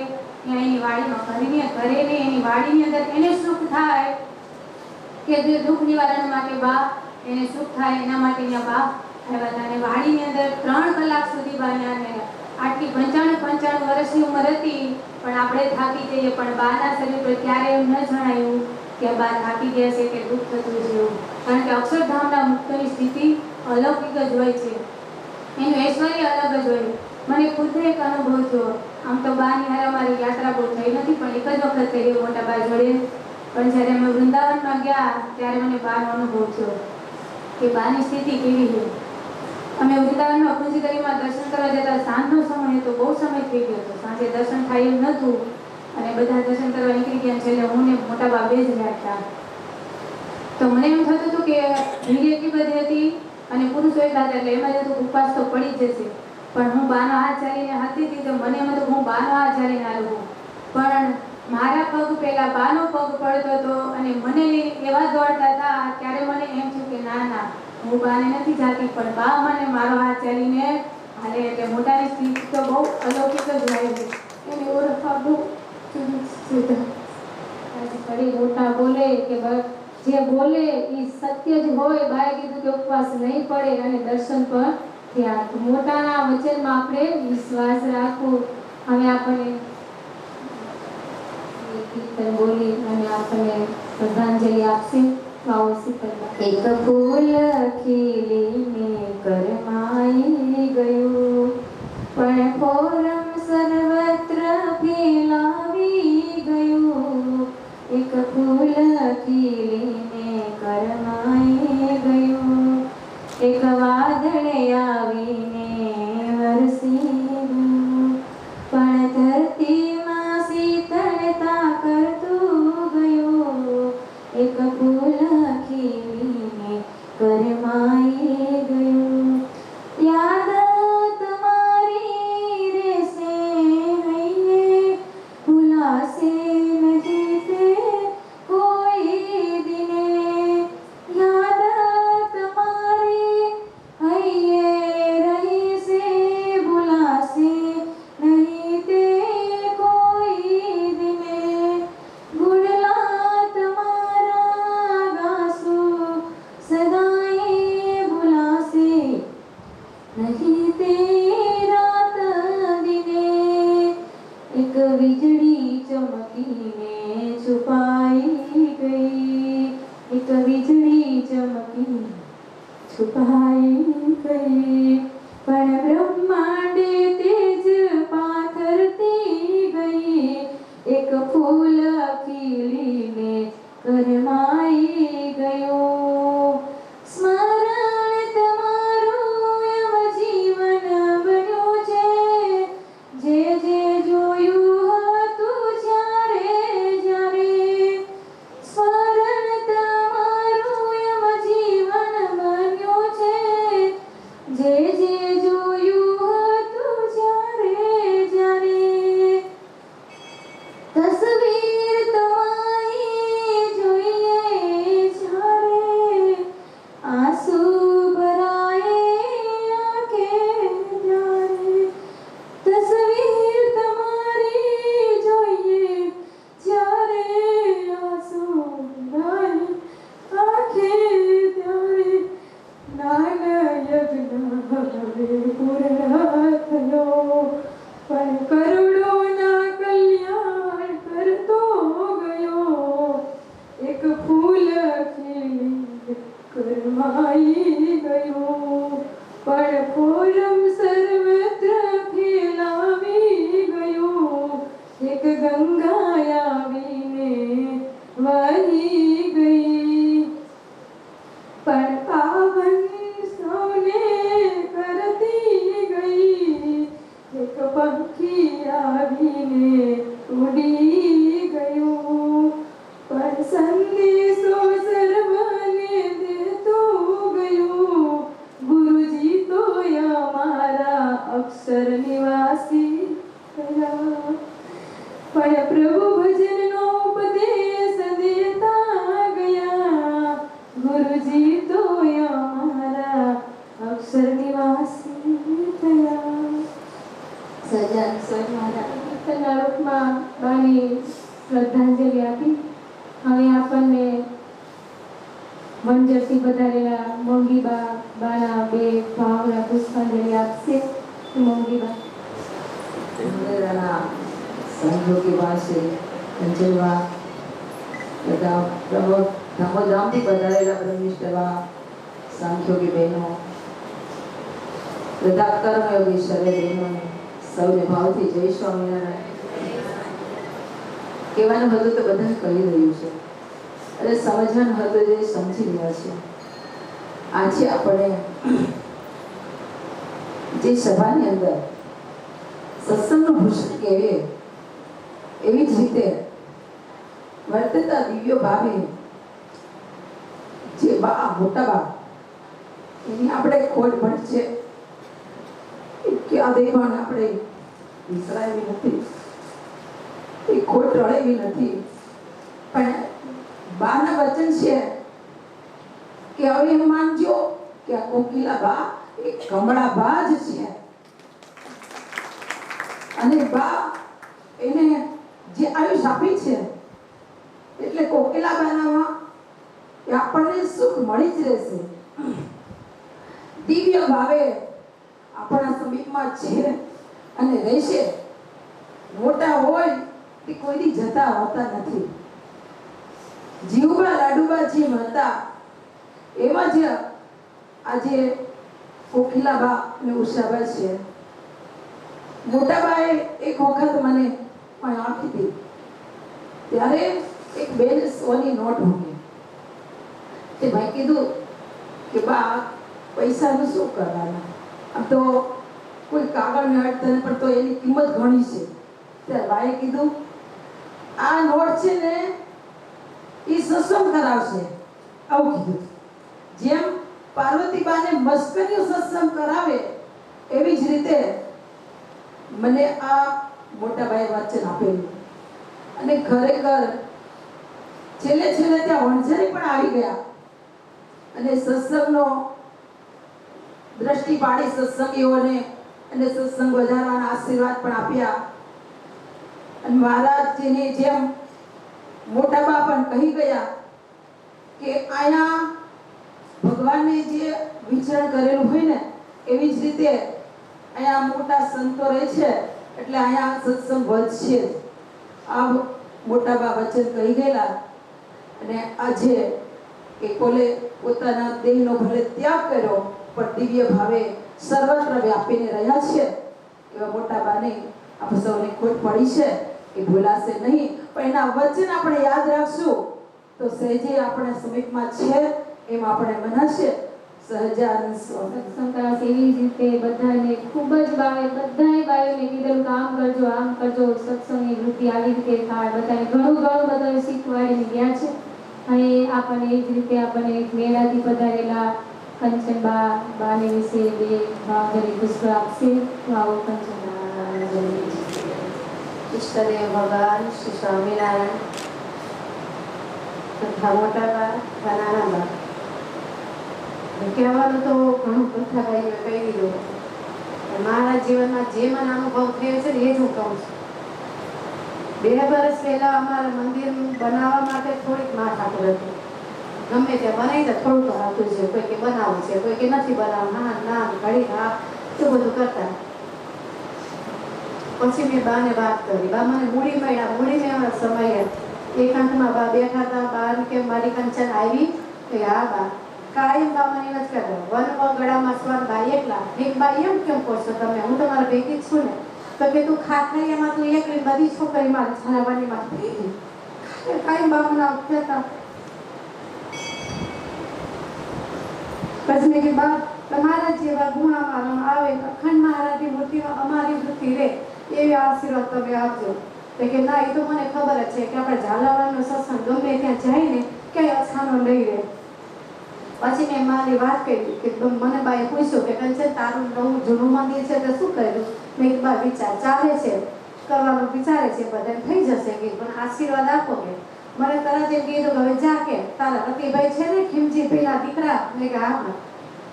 એની વાડીમાં ઘરે એની વાડીની અંદર એને સુખ થાય કે દુઃખ નિવારણ માટે બા એને સુખ થાય એના માટે અહીંયા બા આવ્યા હતા. અને વાડીની અંદર 3 કલાક સુધી બા ત્યાં આટલી 95 વર્ષની ઉંમર હતી પણ આપણે થાકી જઈએ, પણ બાના શરીર પર ક્યારે એમ ન જણાયું કે બા થાકી ગયા છે કે દુઃખ થતું છે એવું. કારણ કે અક્ષરધામના મુક્તની સ્થિતિ અલૌકિક જ હોય છે, એનું ઐશ્વર્ય અલગ જ હોય. મને ખુદને એક અનુભવ થયો. આમ તો બાની હારે અમારી યાત્રા બહુ થઈ નથી પણ એક જ વખત થઈ ગઈ મોટા બા જોડે. પણ જ્યારે અમે વૃંદાવનમાં ગયા ત્યારે મને બાનો અનુભવ થયો કે બાની સ્થિતિ કેવી છે. અમે વૃંદાવનમાં કુંજગરીમાં દર્શન કરવા જતા સાંજનો સમય હતો, બહુ સમય થઈ ગયો હતો, સાંજે દર્શન થાય એમ નહોતું અને બધા દર્શન કરવા નીકળી ગયા. છેલ્લે હું ને મોટા બા 2 જ રહ્યા હતા. તો મને એમ થતું હતું કે ભીડ એટલી બધી હતી અને પુરુષો એટલા હતા એટલે એમાં જતું ઉપવાસ તો પડી જશે. પણ હું બાનો હાથ ચાલીને હાલતી હતી તો મને એમ હતું હું બાનો હાથ ચાલીને હાલું, પણ મારા પગ પહેલા બાનો પગ પડતો હતો અને મને એવા દોડતા હતા. ત્યારે મને એમ થયું કે ના ના હું બાને નથી જાતી પણ બા મને મારો હાથ ચાલીને હાલે. એટલે મોટાની સ્થિતિ તો બહુ અલૌકિક જ હોય છે, એની ઓળખવા બહુ ફરી મોટા બોલે કે જે બોલે એ સત્ય જ હોય. બાએ કીધું કે ઉપવાસ નહીં પડે અને દર્શન પણ થયા. મોટાના વચનમાં આપણે વિશ્વાસ રાખવો. હવે આપણને કીર્તન બોલી અને આપણને શ્રદ્ધાંજલિ આપશે. આવો શીતળબા. એક ફૂલ ખીલીને કરમાઈ ગયું પણ ફોરમ સર્વત્ર ફેલાવી ગયું. એક ફૂલ ખીલીને કરમાઈ ગયું, એક વાદળ આવીને વરસી ગયું પણ ધરતીમાં શીતળતા કર છુપાઈ ગઈ, પણ બ્રહ્માંડે તેજ પાથરતી ગઈ, એક ફૂલ ખીલીને કરમાઈ ગયો. સ્મરણ તમારું એમ જીવન બન્યું છે, જે જે જોયું હતું જ્યારે જ્યારે. સ્મરણ તમારું એમ જીવન બન્યું છે, જે જે જોયું હતું જ્યારે જ્યારે. તસવીર તમારી જોઈએ જ્યારે, આંસુ ભરાય આંખે ત્યારે. તસવીર તમારી જોઈએ જ્યારે, આંસુ ભરાય આંખે ત્યારે. જ્ઞાન યજ્ઞ હવે પૂર્ણ થયો, પણ કરોડોના કલ્યાણ કરતો ગયો, એક ફૂલ ખીલી કરમાઈ ગયો, પણ ફોરમ સર્વત્ર ફેલાવી ગયો, એક ગંગા આવીને વહી ગઈ, પણ પાવન સૌને કરતી ગઈ, એક પંખી આવીને ઉડી ગયું, પણ સંદેશો સર્વને દેતું ગયું, ગુરુજી તો અમારા અક્ષર નિવાસી થયા. પણ પ્રભુ ભજનનો ઉપદેશ દેતા ગયા, ગુરુજી તો અમારા અક્ષર નિવાસી થયા. સજાન સર મારા રૂપમાં બાની શ્રદ્ધાંજલિ આપી. હવે આપણને મંજરથી વધારેલા મોંઘીબા બાના બે ભાવના પુષ્પાંજલિ આપશે. મોંઘીબા મંદિરના સહયોગી પાસે અંજલવા બધા ધામોધામથી પધારેલા બ્રહ્મિષ્ઠવા સાંખ્યોગી બહેનો, બધા કર્મયોગી શરય બહેનોને સૌને ભાવથી જય સ્વામિનારાયણ. કહેવાનું હતું તો બધા કહી રહ્યું છે, અને સમજવાનું હતું જે સમજી રહ્યા છે. આજે આપણે જે સભાની અંદર સત્સંગનું ભૂષણ કહેવે એવી જ રીતે વર્તતા દિવ્ય ભાવે જે બા મોટા બા એની આપણે ખોટ પણ છે કે આ દેવાને આપણે વિસરાવી નથી, એ ખોટ ટળેવી નથી. પણ બાના વચન છે કે હવે એમ માનજો કે આ કોકિલા બા એ કમળા બા જ છે, અને બા એને જે આયુષ આપી છે એટલે કોકિલા બાનામાં આપણને સુખ મળી જ રહેશે. દિવ્ય ભાવે આપણા સમીપમાં છે અને રહેશે. મોટા હોય તે કોઈથી જતા હોતા નથી. જીવબા લાડુબા જેમ હતા એવા જ આજે કોકિલાબા અને ઉષાબા છે. મોટાબાએ એક વખત મને આપી હતી, ત્યારે એક બેન 100ની નોટ મૂકી. તે ભાઈ કીધું કે બા પૈસાનું શું કરવાના, આમ તો કોઈ કાગળ ને અડતને પણ તો એની કિંમત ઘણી છે. ત્યારે બાએ કીધું આ નોટ છે ને એ સત્સંગ કરાવશે, આવું કીધું. જેમ પાર્વતીબાને મસ્કરીઓ સત્સંગ કરાવે એવી જ રીતે મને આ મોટા ભાઈ વચન આપેલું. અને ખરેખર છેલ્લે છેલ્લે ત્યાં વણઝારી પણ આવી ગયા અને સત્સંગનો દ્રષ્ટિ પાડી સત્સંગીઓને અને સત્સંગ વધારવાના આશીર્વાદ પણ આપ્યા. અને મહારાજજીની જેમ મોટા બા પણ કહી ગયા કે આયા ભગવાને જે વિચરણ કરેલું હોય ને એવી જ રીતે અહીંયા મોટા સંતો રહે છે એટલે અહીંયા સત્સંગ વધશે. આ મોટા બા વચન કહી ગયેલા અને આજે કે કોલે પોતાના દેહનો ભલે ત્યાગ કર્યો પણ દિવ્ય ભાવે સર્વત્ર વ્યાપીને રહ્યા છે. એવા મોટા બાને આપણે સૌને ખોટ પડી છે એ ભૂલાશે નહીં, પણ એના વચન આપણે યાદ રાખશું તો સહેજે આપણે સમીપમાં છે એમ આપણે મનાશે. સહજાનંદ સ્વામી સત્સંગ એવી જ રીતે બધાને ખૂબ જ ભાવે. બધાએ બાયોને કીધેલું કે આમ કરજો આમ કરજો, સત્સંગની વૃત્તિ આવી રીતે થાય. બધાને ઘણું બધાને શીખવાડીને ગયા છે. અને આપણને એ જ રીતે આપણને મેળાથી પધારેલા કંચનબા બાને વિશે બે ભાવભરી પુષ્પ આપશે. આવો કંચનબા ઈષ્ટદેવ ભગવાન શ્રી સ્વામિનારાયણ તથા મોટા બા નાના બા કહેવાનું તો ઘણું કથાભાઈએ કહી દીધું. મારા જીવનમાં જે મને અનુભવ થયો છે ને એ જ હું કહું છું. 2 વર્ષ પહેલા અમારા મંદિર બનાવવા માટે થોડીક માથાકૂટ હતી. ગમે ત્યાં બનાવી દે થોડું તો આવતું છે, કોઈ કે બનાવવું છે, કોઈ કે નથી બનાવવું, હા ના ઘડી હા એવું બધું કરતા. પછી મેં બાને વાત કરી. બા મને મૂડી મળ્યા. મૂડી મેં સમય એક અંતમાં બા બેઠા હતા. બા કે મારી કંચન આવી કે હા બા કાયમ બા મને એમ જ કરતો વન ગળામાં સ્વર બા એકલા એક બા એમ કેમ કહો છો તમે, હું તમારા ભેગી જ છું ને. તો કે તું ખાખરીયામાં તું એકલી બધી છોકરી મારી છાનાવાની માં ભેગી કાયમ બા મને કહેતા. પછી મેં કે બા તમારા જેવા ગુણ અમારામાં આવે, અખંડ મહારાજની મૂર્તિમાં અમારી વૃત્તિ રહે એવી આશીર્વાદ તમે આપજો. તો કે ના એ તો મને ખબર જ છે કે આપણે ઝાલાવાડનો સત્સંગ ગમે ત્યાં જાય ને ક્યાંય અછાનો નહીં રહે. પછી મેં મારી વાત કરી કે મને બાએ પૂછ્યું કે કંચન તારું નવું જૂનું મંદિર છે તો શું કર્યું. મેં એક બા વિચાર ચાલે છે કરવાનું વિચારે છે, બધાને થઈ જશે કે પણ આશીર્વાદ આપો કે. મને તરત એમ કીધું કે હવે જા કે તારા રતિભાઈ છે ને ખીમજીભાઈના દીકરા. મેં કે હા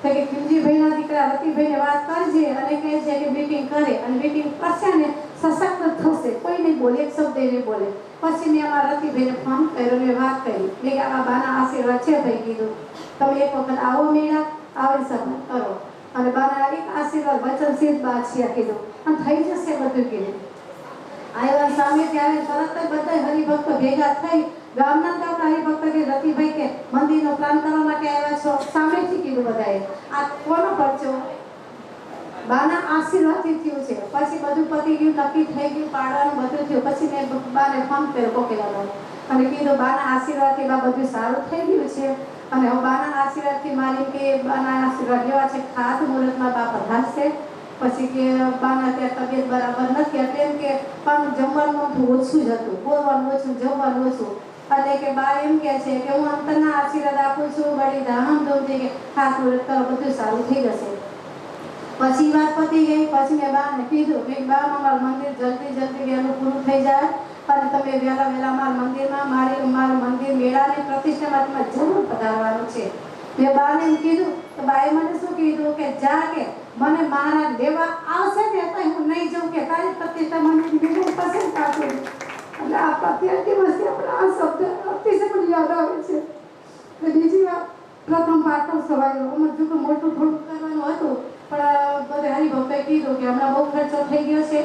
તો કે ખીમજીભાઈના દીકરા રતિભાઈને વાત કરજે અને કહે છે કે મીટિંગ કરે અને મીટિંગ કરશે ને સશક્ત થશે, કોઈ નહીં બોલે, એક શબ્દ નહીં બોલે. પછી મેં અમારા રતિભાઈને ફોન કર્યો, મેં વાત કરી. મેં કે આ બાના આશીર્વાદ છે ભાઈ કીધું તમે એક વખત આવો મેળા આવી સન્માન કરો અને બાના એક આશીર્વાદ વચન સિદ્ધ બા છે કીધું અને થઈ જશે બધું કીધું. આવ્યા સામે ત્યારે તરત જ બધા હરિભક્તો ભેગા થઈ ગામના હરિભક્તો કે રતિભાઈ કે મંદિરનો પ્લાન કરવા માટે આવ્યા છો, સામેથી કીધું બધાએ આ કોનો પરચો બાના આશીર્વાદથી થયું છે. પછી બધું પતી ગયું, નક્કી થઈ ગયું, પાડવાનું બધું થયું. પછી મેં બાને ફોન કર્યો કોકિલાબાને અને કીધું બાના આશીર્વાદથી બા બધું સારું થઈ ગયું છે અને હવે બાના આશીર્વાદથી મારી કે બાના આશીર્વાદ લેવા છે ખાસ મુહૂર્તમાં બા પધારશે. પછી કે બાના ત્યાં તબિયત બરાબર નથી એટલે એમ કે પણ જમવાનું ઓછું જ હતું, બોલવાનું ઓછું, જમવાનું ઓછું. એટલે કે બા એમ કહે છે કે હું અંતરના આશીર્વાદ આપું છું, બળી ધામધૂમથી કે ખાસ મુહૂર્ત કરો બધું સારું થઈ જશે. પછી વાત પતી ગઈ. પછી મેં બાને કીધું કે બા અમારું મંદિર જલ્દી વહેલું પૂરું થઈ જાય અને તમે વહેલા મારા મંદિરમાં મારું મંદિર મેળાની પ્રતિષ્ઠામાં તમારે જરૂર પધારવાનું છે. મેં બાને એમ કીધું તો બાએ મને શું કીધું કે જા કે મને મારા લેવા આવશે ને તો હું નહીં જાઉં કે તારી પ્રતિષ્ઠા મને પસંદ આપે. એટલે આ પ્રત્યેક દિવસથી આપણે આ શબ્દ અતિશય મને યાદ આવે છે. બીજી વાત પ્રથમ પાટો સવાયો અમારે જો મોટું થોડું કરવાનું હતું પણ બધા હરિભક્તોએ કીધું કે હમણાં બહુ ખર્ચો થઈ ગયો છે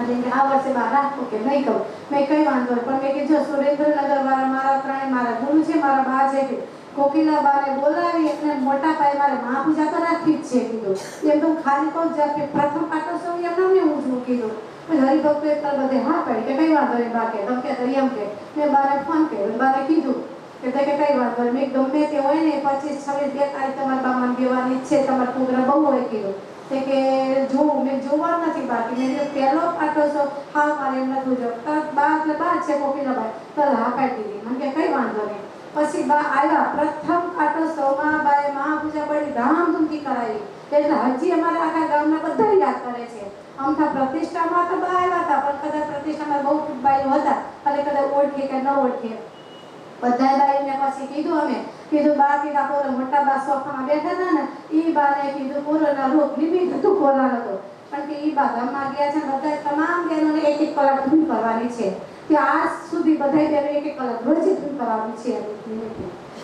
અને આ વર્ષે બહાર રાખો કે નહીં કહું. મેં કઈ વાંધો નહીં પણ મેં કીધું સુરેન્દ્રનગર વાળા મારા ત્રણે મારા ગુરુ છે, મારા બા છે કે કોકિલાબાને બોલાવી એટલે મોટા પાયે મારે મહાપૂજા તો રાખવી જ છે કીધું. એમ તો ખાલી કહું કે પ્રથમ પાટોત્સવ એમને હું છું કીધું. પછી હરિભક્તો એટલા બધે હા પાડી કે કઈ વાંધો નહીં બા કે તમે કે એમ કે મેં બાને ફોન કર્યો, બાને કીધું કે તે કે કઈ વાંધો નહીં, મેં ગમે તે હોય ને 25, 26, 2 તારીખ તમારા બામાં દેવાની છે, તમારા પ્રોગ્રામ બહુ હોય કીધું. તે કે જોવું મેં જોવાનું નથી બાકી મેં પહેલો પાટોત્સવ હા મારે એમ નથી જોવું બા એટલે બા છે કોકિલાબાઈ તો હા પાડી દીધી. મને કે કઈ વાંધો નહીં. પછી બા આવ્યા પ્રથમ પાટોત્સવમાં બાએ મહાપૂજા બળી ધામધૂમથી કરાવી એટલે હજી અમારા આખા ગામના બધા યાદ કરે છે. અમથા પ્રતિષ્ઠામાં તો બા આવ્યા હતા પણ કદાચ પ્રતિષ્ઠામાં બહુ બાઈઓ હતા એટલે કદાચ ઓળખીએ કે ન ઓળખીએ બધા બાઈને. પછી કીધું અમે કીધું બા કીધા પોરે મોટા બા સોફામાં બેઠા હતા ને એ બાને કીધું કોરોના રોગ નિમિત્ત હતું કોરોના હતો પણ કે એ બા ગામમાં ગયા છે બધા તમામ બહેનોને 1-1 કલાક ધૂન કરવાની છે કે આજ સુધી બધા બહેનો 1-1 કલાક રોજ ધૂન કરવાની છે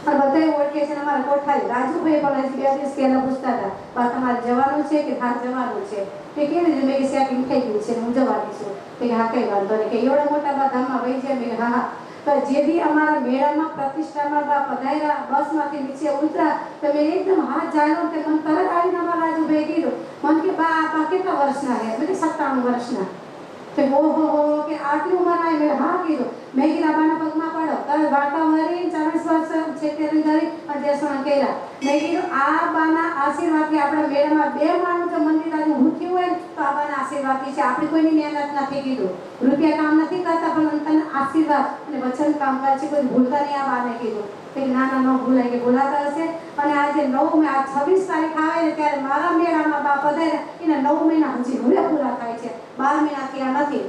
અને બધા ઓળખે છે. અમારા કોઠારી રાજુભાઈ પણ હજી 2 દિવસ પહેલા પૂછતા હતા બા તમારે જવાનું છે કે હા જવાનું છે કે કેવી રીતે. મેં કે સેટિંગ થઈ ગયું છે હું જવાની છું. કે હા કઈ વાંધો નહીં કે એવડા મોટા બા ધામમાં વહી જાય. મેં હા તો જે બી અમારા મેળામાં પ્રતિષ્ઠામાં બા પધાર્યા, બસમાંથી નીચે ઉતર્યા તો મેં એકદમ હાથ જાણ્યો કે મને તરત આવીને અમારા રાજુભાઈ કીધું, મને કે બા આપા કેટલા વર્ષના છે? મેં 97 વર્ષના. તો ઓહો કે આટલી ઉંમરના? મેં હા કીધું. મેં કીધું બાના પગમાં પડો, તરત વાટા મારી 40 વર્ષ છેતેરી કરી અને દેશમાં કર્યા. મેં કીધું આ બાના આશીર્વાદથી આપણા મેળામાં 2 માણસ જો મંદિર આજે ભૂખ્યું હોય ને તો આ બાના આશીર્વાદથી છે. આપણી કોઈની મહેનત નથી. કીધું રૂપિયા કામ નથી કરતા પણ અંતરના આશીર્વાદ અને વચન કામ કરે છે. કોઈ ભૂલતા નહીં આ બાને કીધું કે ના ન ભૂલાય કે ભૂલાતા હશે. અને આજે 9 મે આ 26 તારીખ આવે ને ત્યારે મારા મેળામાં બા પધારે એના 9 મહિના હજી હવે પૂરા થાય છે. 12 મહિના થયા નથી.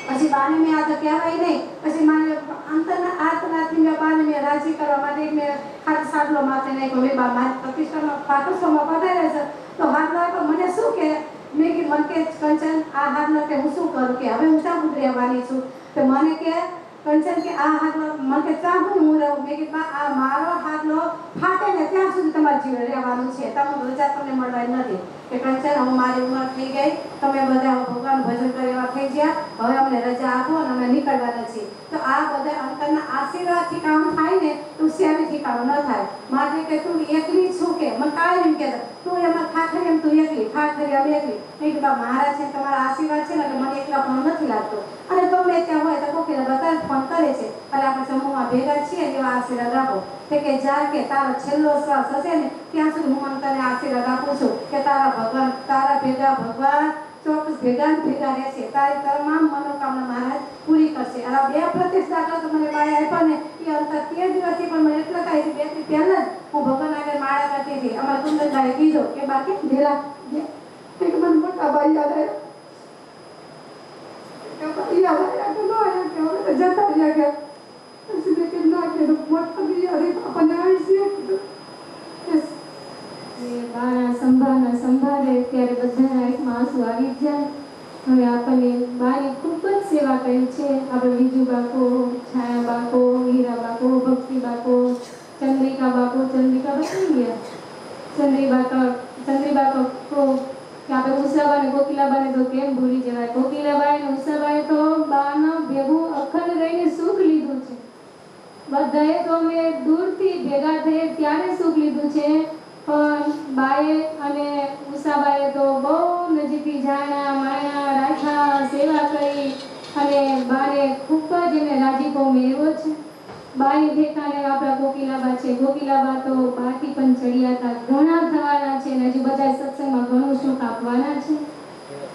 પછી બાને મેં આ તો કહેવાય નહીં. પછી મારે અંતરના આત્માથી મેં બાને મેં રાજી કરવા માટે મેં ખાલી સાડલો માથે નહીં કહ્યું બા મારી પ્રતિષ્ઠામાં પાકસ્વમાં પધારે છે તો હાથ લાગો. મને શું કે મેં કીધું મને કે કંચન આ હાથનો કે હું શું કરું કે હવે હું શા ઉતરી આવવાની છું? તો મને કે કંચન કે આ હાથનો મને કે ચા હું રહું? મેં કીધું બા આ મારો હાથનો ફાટે ને ત્યાં સુધી તમારે જીવ રહેવાનું છે. તમે રજા તમને મળવાની નથી. કે કંચન હું મારી ઉંમર થઈ ગઈ, તમે બધા ભગવાન ભજન કરવા થઈ ગયા, હવે અમને રજા આપો અને અમે નીકળવાના છીએ. તો આ બધા અંતરના આશીર્વાદથી કામ થાય ને તું શેરીથી કામ ન થાય. માટે કે તું એકલી છું કે મને કાંઈ એમ કહેતા તું એમાં ખાખરી એમ તું એકલી ખાખરી અમે એકલી નહીં કે બા મારા છે તમારા આશીર્વાદ છે ને એટલે મને એકલા પણ નથી લાગતો. અને ગમે ત્યાં હોય તો કોકીને બધા ફોન કરે છે એટલે આપણે સમૂહમાં ભેગા છીએ એવા આશીર્વાદ આપો. કે જ્યાં કે તારો છેલ્લો શ્વાસ હશે ને ત્યાં સુધી હું મને તને આશીર્વાદ આપું છું કે તારા ભગવાન તારા ભેગા ભગવાન ચોક્કસ ભેગા રહેશે. તારી તમામ મનોકામના મહારાજ પૂરી કરશે. અને 2 પ્રતિષ્ઠા કરતો મને બાય આપ્યા ને એ અંતર 13 દિવસથી પણ મને એટલા થાય છે 2 થી પહેલા જ હું ભગવાન આગળ માળા કરતી હતી. અમારા કુંદનભાઈ કીધો કે બાકી ઢેલા એક મને મોટા ભાઈ યાદ આવ્યા કે ભાઈ યાદ આવ્યા કે ન આવ્યા કે હવે તો જતા રહ્યા ગયા. પછી મેં કીધું ના કે મોટા ભાઈ અરે આપણને આવી છે બાના સંભાળે ત્યારે બધાના આંખમાં આંસુ આવી જ જાય. હવે આપણને બાની ખૂબ જ સેવા કરી છે. આપણે બીજુ બાકો, છાયા બાકો, હીરા બાકો, ભક્તિ બાકો, ચંદ્રિકા બાકો, ચંદ્રિકા બની ગયા. ચંદ્રી બાકો તો કે આપણે ઉષાબાને કોકિલાબાને તો કેમ ભૂલી જવાય. કોકિલાબાઈ ને ઉષાબાએ તો બાના ભેગું અખંડ રહીને સુખ લીધું છે. બધાએ તો અમે દૂરથી ભેગા થઈએ ત્યારે સુખ લીધું છે. પણ બાએ અને ઉષાબાએ તો બહુ નજીકથી જાણ્યા માણ્યા રાખ્યા, સેવા કરી અને બાને ખૂબ જ એને રાજીપો મેળવ્યો છે. બાની ઠેકાણે આપણા કોકિલાબા છે. કોકિલાબા તો બાથી પણ ચડ્યા હતા, ઘણા થવાના છે અને હજુ બધા સત્સંગમાં ઘણું સુખ આપવાના છે.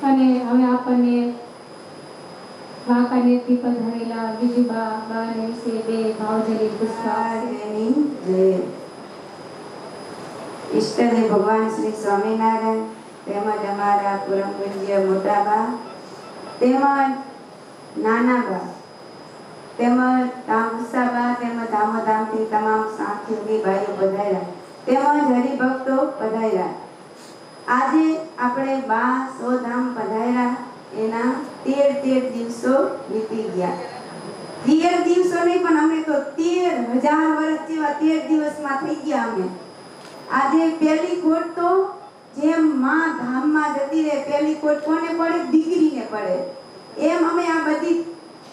અને હવે આપણને વાંકાનેરથી પધારેલા બીજુબા બાને વિશે 2 ભાવજલી પુષ્પા. ઈષ્ટદેવ ભગવાન શ્રી સ્વામિનારાયણ તેમજ અમારા પૂરમ પૂજ્ય મોટાબા તેમજ નાનાબા તેમજ તામસાબા તેમજ ધામોધામથી તમામ સાથીઓની ભાઈઓ પધાર્યા તેમજ હરિભક્તો પધાર્યા. આજે આપણે 100 ધામ પધાર્યા એના 13 દિવસો વીતી ગયા. 13 દિવસો નહીં પણ અમે તો 13,000 વર્ષ જેવા 13 દિવસમાં થઈ ગયા. અમે આજે પહેલી ખોટ તો જેમ માં ધામમાં જતી રહે પહેલી ખોટ કોને પડે? દીકરીને પડે. એમ અમે આ બધી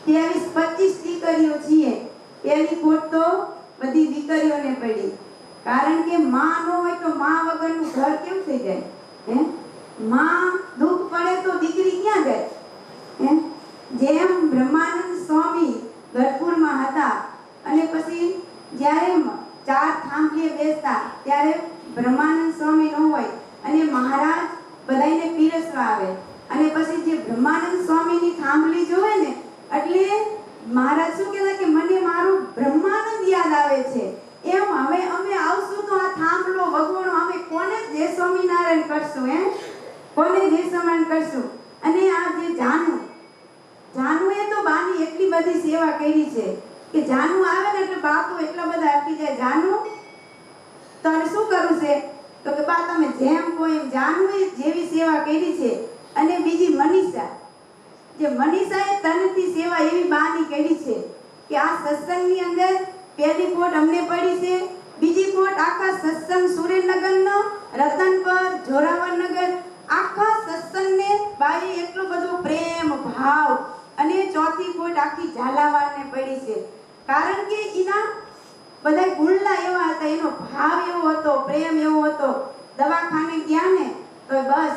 23-25 દીકરીઓ છીએ. પહેલી ખોટ તો બધી દીકરીઓને પડી. કારણ કે માં ન હોય તો માં વગરનું ઘર કેવું થઈ જાય? હે માં દુઃખ પડે તો દીકરી ક્યાં જાય? હે જેમ બ્રહ્માનંદ સ્વામી ગઢપુરમાં હતા અને પછી જ્યારે 4 થાંભલીએ બેસતા ત્યારે બ્રહ્માનંદ સ્વામી ન હોય અને મહારાજ બધાને પીરસવા આવે અને પછી જે બ્રહ્માનંદ સ્વામીની થાંભલી જોવે ને એટલે મહારાજ શું કહેતા કે મને મારું બ્રહ્માનંદ યાદ આવે છે. એમ અમે આવશું તો આ થાંભલો વગોણો અમે કોને જય સ્વામિનારાયણ કરશું? કોને જય સ્વામિનારાયણ કરશું? અને આ જે જાનુએ તો બાની એટલી બધી સેવા કરી છે કે જાનુ આવે ને એટલે બાપુ એટલા બધા આપી જાય. જાનુ તારે શું કરવું છે? તો કે બા તમે જેમ કોઈ એમ. જાનુએ જેવી સેવા કરી છે. અને બીજી મનીષા, જે મનીષાએ તનથી સેવા એવી બાની કરી છે કે આ સત્સંગની અંદર પહેલી કોટ અમને પડી છે, બીજી કોટ આખા સત્સંગ સુરેન્દ્રનગરનો, રતનપર, જોરાવરનગર આખા સત્સંગને બાએ એટલો બધો પ્રેમ ભાવ અને ચોથી ખોટ આખી ઝાલાવાળને પડી છે. કારણ કે એના બધા ગુણલા એવા હતા, એનો ભાવ એવો હતો, પ્રેમ એવો હતો. દવાખાને ગયા ને તો બસ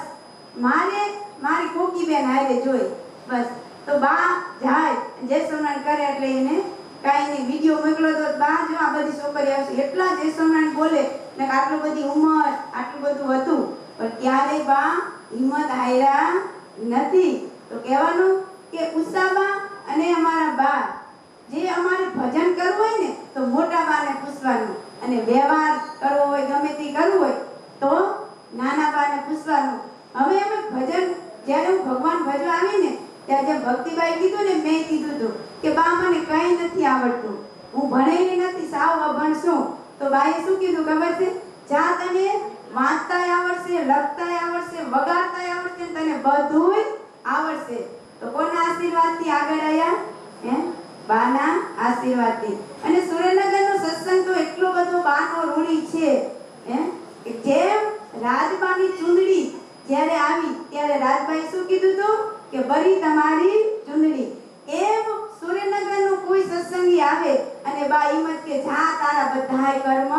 મારી કોકી બેન હારે જોઈ, બસ તો બા જાય જય સોનાણ કરે એટલે એને કાંઈ નહીં. વિડીયો મોકલો તો બા જો આ બધી છોકરી આવશે, એટલા જય સોનાણ બોલે ને આટલું બધી ઉંમર આટલું બધું હતું, પણ ક્યારેય બા હિંમત હાર્યા નથી. તો કહેવાનું કે ઉષાબા અને અમારા બા જે અમારે ભજન કરવું હોય ને તો મોટા બાને પૂછવાનું, અને વ્યવહાર કરવો હોય ગમે તે કરવું હોય તો નાના બાને પૂછવાનું. હવે અમે ભજન જ્યારે હું ભગવાન ભજવા આવી ને ત્યારે જે ભક્તિબાઈ કીધું ને મેં કીધું હતું કે બા મને કંઈ નથી આવડતું, હું ભણેલી નથી, સાવ અભણ છું. તો બાએ શું કીધું ખબર છે? જા તને વાંચતાય આવડશે, લખતાય આવડશે, વગાડતાય આવડશે, તને બધુંય આવડશે. તો કોના આશીર્વાદથી આગળ આવ્યા? બાના આશીર્વાદથી. અને સુરેન્દ્રનગરનો સત્સંગ તો એટલો બધો બાનો ઋણી છે કે જેમ રાજબાની ચૂંદડી જ્યારે આવી ત્યારે રાજબાઈ શું કીધું હતું કે ભરી તમારી ચૂંદડી. એમ સુરેન્દ્રનગરનો કોઈ સત્સંગી આવે અને બા હિંમત કે જા તારા બધાય કર્મ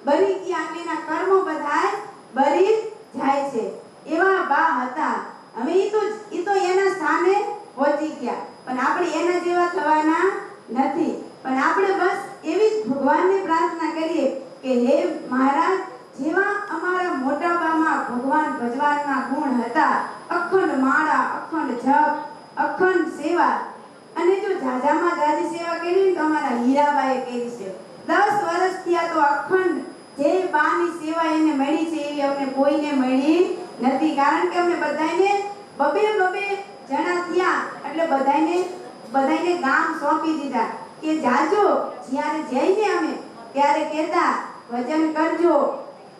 બરી ગયા, એના કર્મો બધાય બરી જાય છે. એવા બા હતા. હવે એ તો એના સ્થાને પહોંચી ગયા, પણ આપણે એના જેવા થવાના નથી. પણ આપણે બસ એવી જ ભગવાનને પ્રાર્થના કરીએ કે હે મહારાજ, જેવા અમારા મોટા બામાં ભગવાન ભજવાનના ગુણ હતા, અખંડ માળા, અખંડ જપ, અખંડ સેવા, અને જો જાજામાં જાજી સેવા કરી તો અમારા હીરાબાઈએ કરી છે. 10 વર્ષ થયા તો અખંડ જે બાની સેવા એને મળી છે એવી અમને કોઈને મળી નથી. કારણ કે અમને બધાને બબે જણા થયા એટલે બધાને ગામ સોંપી દીધા કે જાજો, જ્યારે જઈને અમે ત્યારે કહેતા ભજન કરજો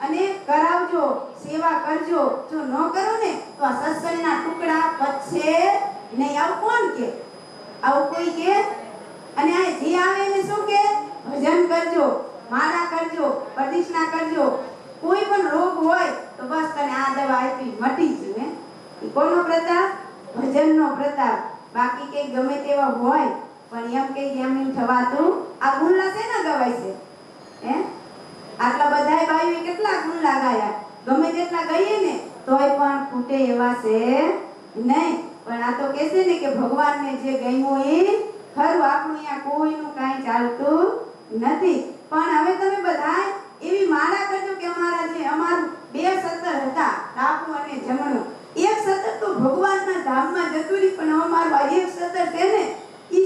અને કરાવજો, સેવા કરજો. જો ન કરો ને તો આ સત્સંગના ટુકડા પછે નહીં. આવું કોણ કે? આવું કોઈ કે? અને આ જે આવે એને શું કે? ભજન કરજો, માળા કરજો, પ્રદક્ષિણા કરજો. કોઈ પણ રોગ હોય તો બસ તને આ દવા આપી મટી જશે. એ કોનો પ્રતાપ? ભજનનો પ્રતાપ. બાકી કઈ ગમે તેવા હોય પણ એમ કઈ એમ થવાતું. આ ગુણલા છે ને ગવાય છે આટલા બધાય ભાઈઓ કેટલા ગુણલા ગાયા, ગમે તેટલા ગાઈએ ને તોય પણ ખૂટે એવા છે નહીં. પણ આ તો કહેશે ને કે ભગવાનને જે ગમ્યું એ ખરું. આપણું અહીંયા કોઈનું કાંઈ ચાલતું નથી. પણ હવે તમે બધા એવી માળા કરજો કે અમારું 2 સતર હતા, ડાબું અને જમણું. એક સતર તો ભગવાનના ધામમાં જતું રહ્યું, પણ અમારું આ એક સતર છે ને ઈ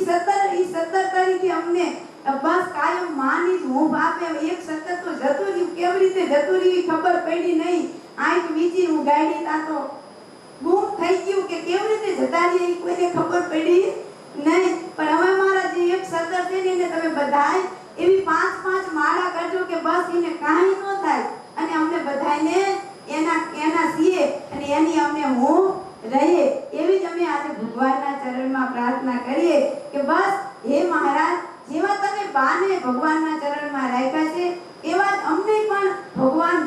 સતર તરીકે અમને બસ કાયમ માની જ હું આપે. એક સતર તો જતું રહ્યું, કેવી રીતે જતું રહ્યું ખબર પડી નહીં. આંખ વીચી હું ગાડી તા તો ગુમ થઈ ગયું કે કેવી રીતે જતા રહી કોઈને ખબર પડી નહીં. પણ હવે મારા જે એક સતર છે ને એને તમે બધાય એવી 5 માળા કરજો કે બસ એને કાંઈ ન થાય, અને અમને બધાને એના સીએ અને એની અમને હું રહે. એવી જ અમે આજે ભગવાનના ચરણમાં પ્રાર્થના કરીએ કે બસ હે મહારાજ, જેવા તમે બાને ભગવાનના ચરણમાં રાખ્યા છે એવા જ અમને પણ ભગવાન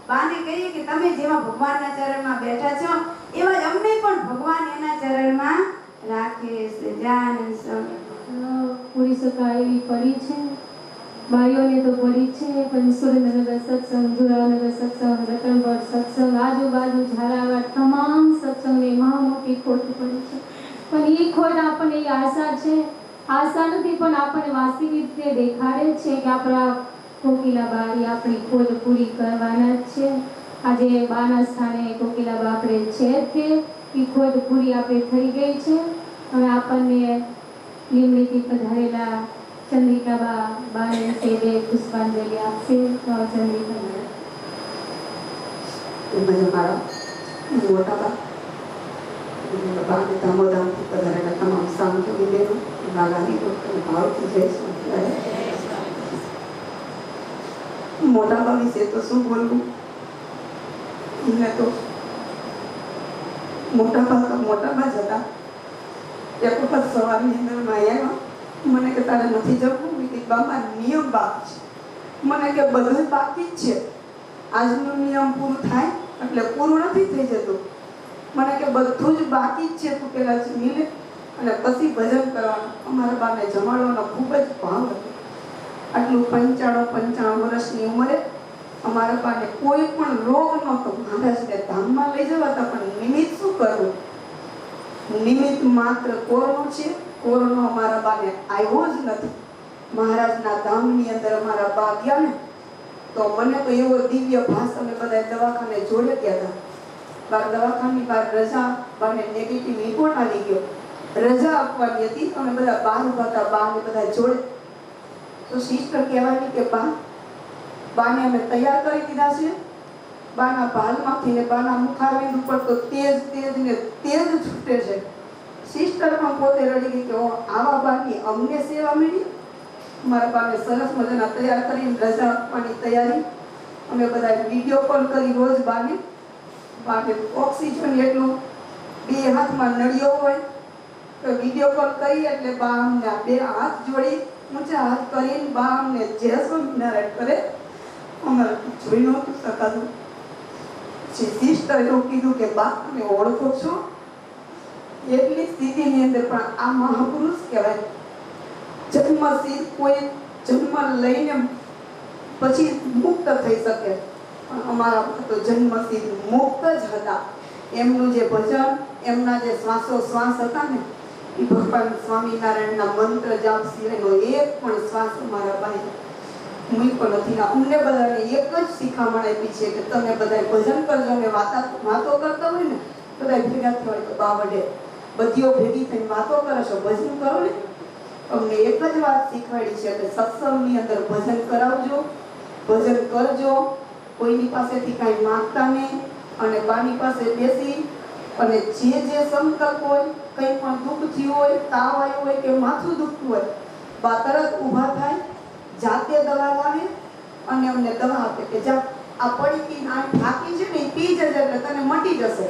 બાને કહીએ કે તમે જેવા ભગવાનના ચરણમાં બેઠા છો એવા જ અમને પણ ભગવાન એના ચરણમાં રાખે છે. જાન પૂરી શકાય એવી પડી છે, બાઈઓને તો પડી છે. પણ સુરેન્દ્રનગર સત્સંગ, જોરાવનગર સત્સંગ, રતનગઢ સત્સંગ, આજુબાજુ ઝાલાવાડ તમામ સત્સંગની મોટી ખોટ પડી છે. પણ એ ખોટ આપણને એ આશા છે, આશા નથી પણ આપણને વાસ્તવિક રીતે દેખાડે છે કે આપણા કોકિલાબાઈ આપણી ખોટ પૂરી કરવાના જ છે. આજે બાના સ્થાને કોકિલાબા આપણે છે કે એ ખોટ પૂરી આપણે થઈ ગઈ છે. હવે આપણને લીમડીથી પધારેલા ચંદ્રિકાબા બાને સેવે પુષ્પાંજલિ આપશે. તો ચંદ્રિકા મારા મોટા બા ધામોધામથી પધારેલા તમામ સાંખ્યો બહેનો નાગાની ભાવથી જઈશું. મોટા બા વિશે તો શું બોલવું? એમને તો મોટા બા જ હતા. એક વખત સવારની અંદરમાં આવ્યા, મને કે તારે નથી જવું? બામાં નિયમ બાકી છે. મને કે બધું બાકી જ છે, આજનો નિયમ પૂરું થાય એટલે પૂરું નથી થઈ જતું. મને કે બધું જ બાકી જ છે, તું પેલા જમી લે. અને પછી ભજન કરવાનું. અમારા બાને જમાડવાનો ખૂબ જ ભાવ હતો. આટલું 95 વર્ષની ઉંમરે અમારા બાને કોઈ પણ રોગ નહોતો. મહારાજને ધામમાં લઈ જવાતા, પણ નિમિત્ત શું કરવું? નિમિત્ત માત્ર કોરોનો છે. કોરોનો અમારા બાને આવ્યો જ નથી. મહારાજના ધામની અંદર અમારા બા ગયા ને તો મને તો એવો દિવ્ય ભાસ, અમે બધા દવાખાને જોડે ગયા હતા. દવાખાની બહાર રજા, બાને નેગેટિવ રિપોર્ટ આવી ગયો, રજા આપવાની હતી. અમે બધા બહાર ઉભા હતા, બાને બધા જોડે. તો સિસ્ટર કહેવાની કે બાને અમે તૈયાર કરી દીધા છે. બાના ભાલમાંથી ને બાના મુખારવિંદ ઉપર તો તેજ છૂટે છે. સિસ્ટર પણ પોતે રડી ગઈ કે આવા બાની અમને સેવા મળી. મારા બાને સરસ મજાના તૈયાર કરીને રજા આપવાની તૈયારી. અમે બધા વિડીયો કોલ કરી રોજ બાને ઓક્સિજન એટલું, 2 હાથમાં નળિયો હોય તો વિડીયો કોલ કરી એટલે બા અમને 2 હાથ જોડી ઊંચા હાથ કરીને બા અમને જય સ્વામિનારાયણ કરે. અમારે જોઈ નહોતું શકાતું. સિસ્ટર એવું કીધું કે બા તમે ઓળખો છો? એટલી સ્થિતિની અંદર પણ આ મહાપુરુષ કહેવાય. જન્મસિદ્ધ કોઈ જન્મ લઈને પછી મુક્ત થઈ શકે, પણ અમારા તો જન્મસિદ્ધ મુક્ત જ હતા. એમનું જે ભજન, એમના જે શ્વાસોશ્વાસ હતા ને એ ભગવાન સ્વામિનારાયણના મંત્ર જાપ સિવાયનો એક પણ શ્વાસ અમારા બાએ મૂક્યો નથી. અમને બધાને એક જ શિખામણ આપી છે કે તમે બધા ભજન કરજો. અમે વાતો કરતા હોય ને બધા ભેગા થયા હોય તો બા વડે બધીઓ ભેગી થઈને વાતો કરે છો, ભજન કરો ને. અમને એક જ વાત શીખવાડી છે કે સત્સંગની અંદર ભજન કરાવજો, ભજન કરજો, કોઈની પાસેથી કાંઈ માંગતા નહીં, અને બાની પાસે બેસી અને જે સંકલ્પ હોય, કંઈ પણ દુઃખ થયું હોય, તાવ આવ્યો હોય કે માથું દુખતું હોય, બા તરત ઊભા થાય, જાતે દવા લાવે અને અમને દવા આપે કે જા આ પડીકી આ થાકી છે ને એ પી જજે એટલે તને મટી જશે.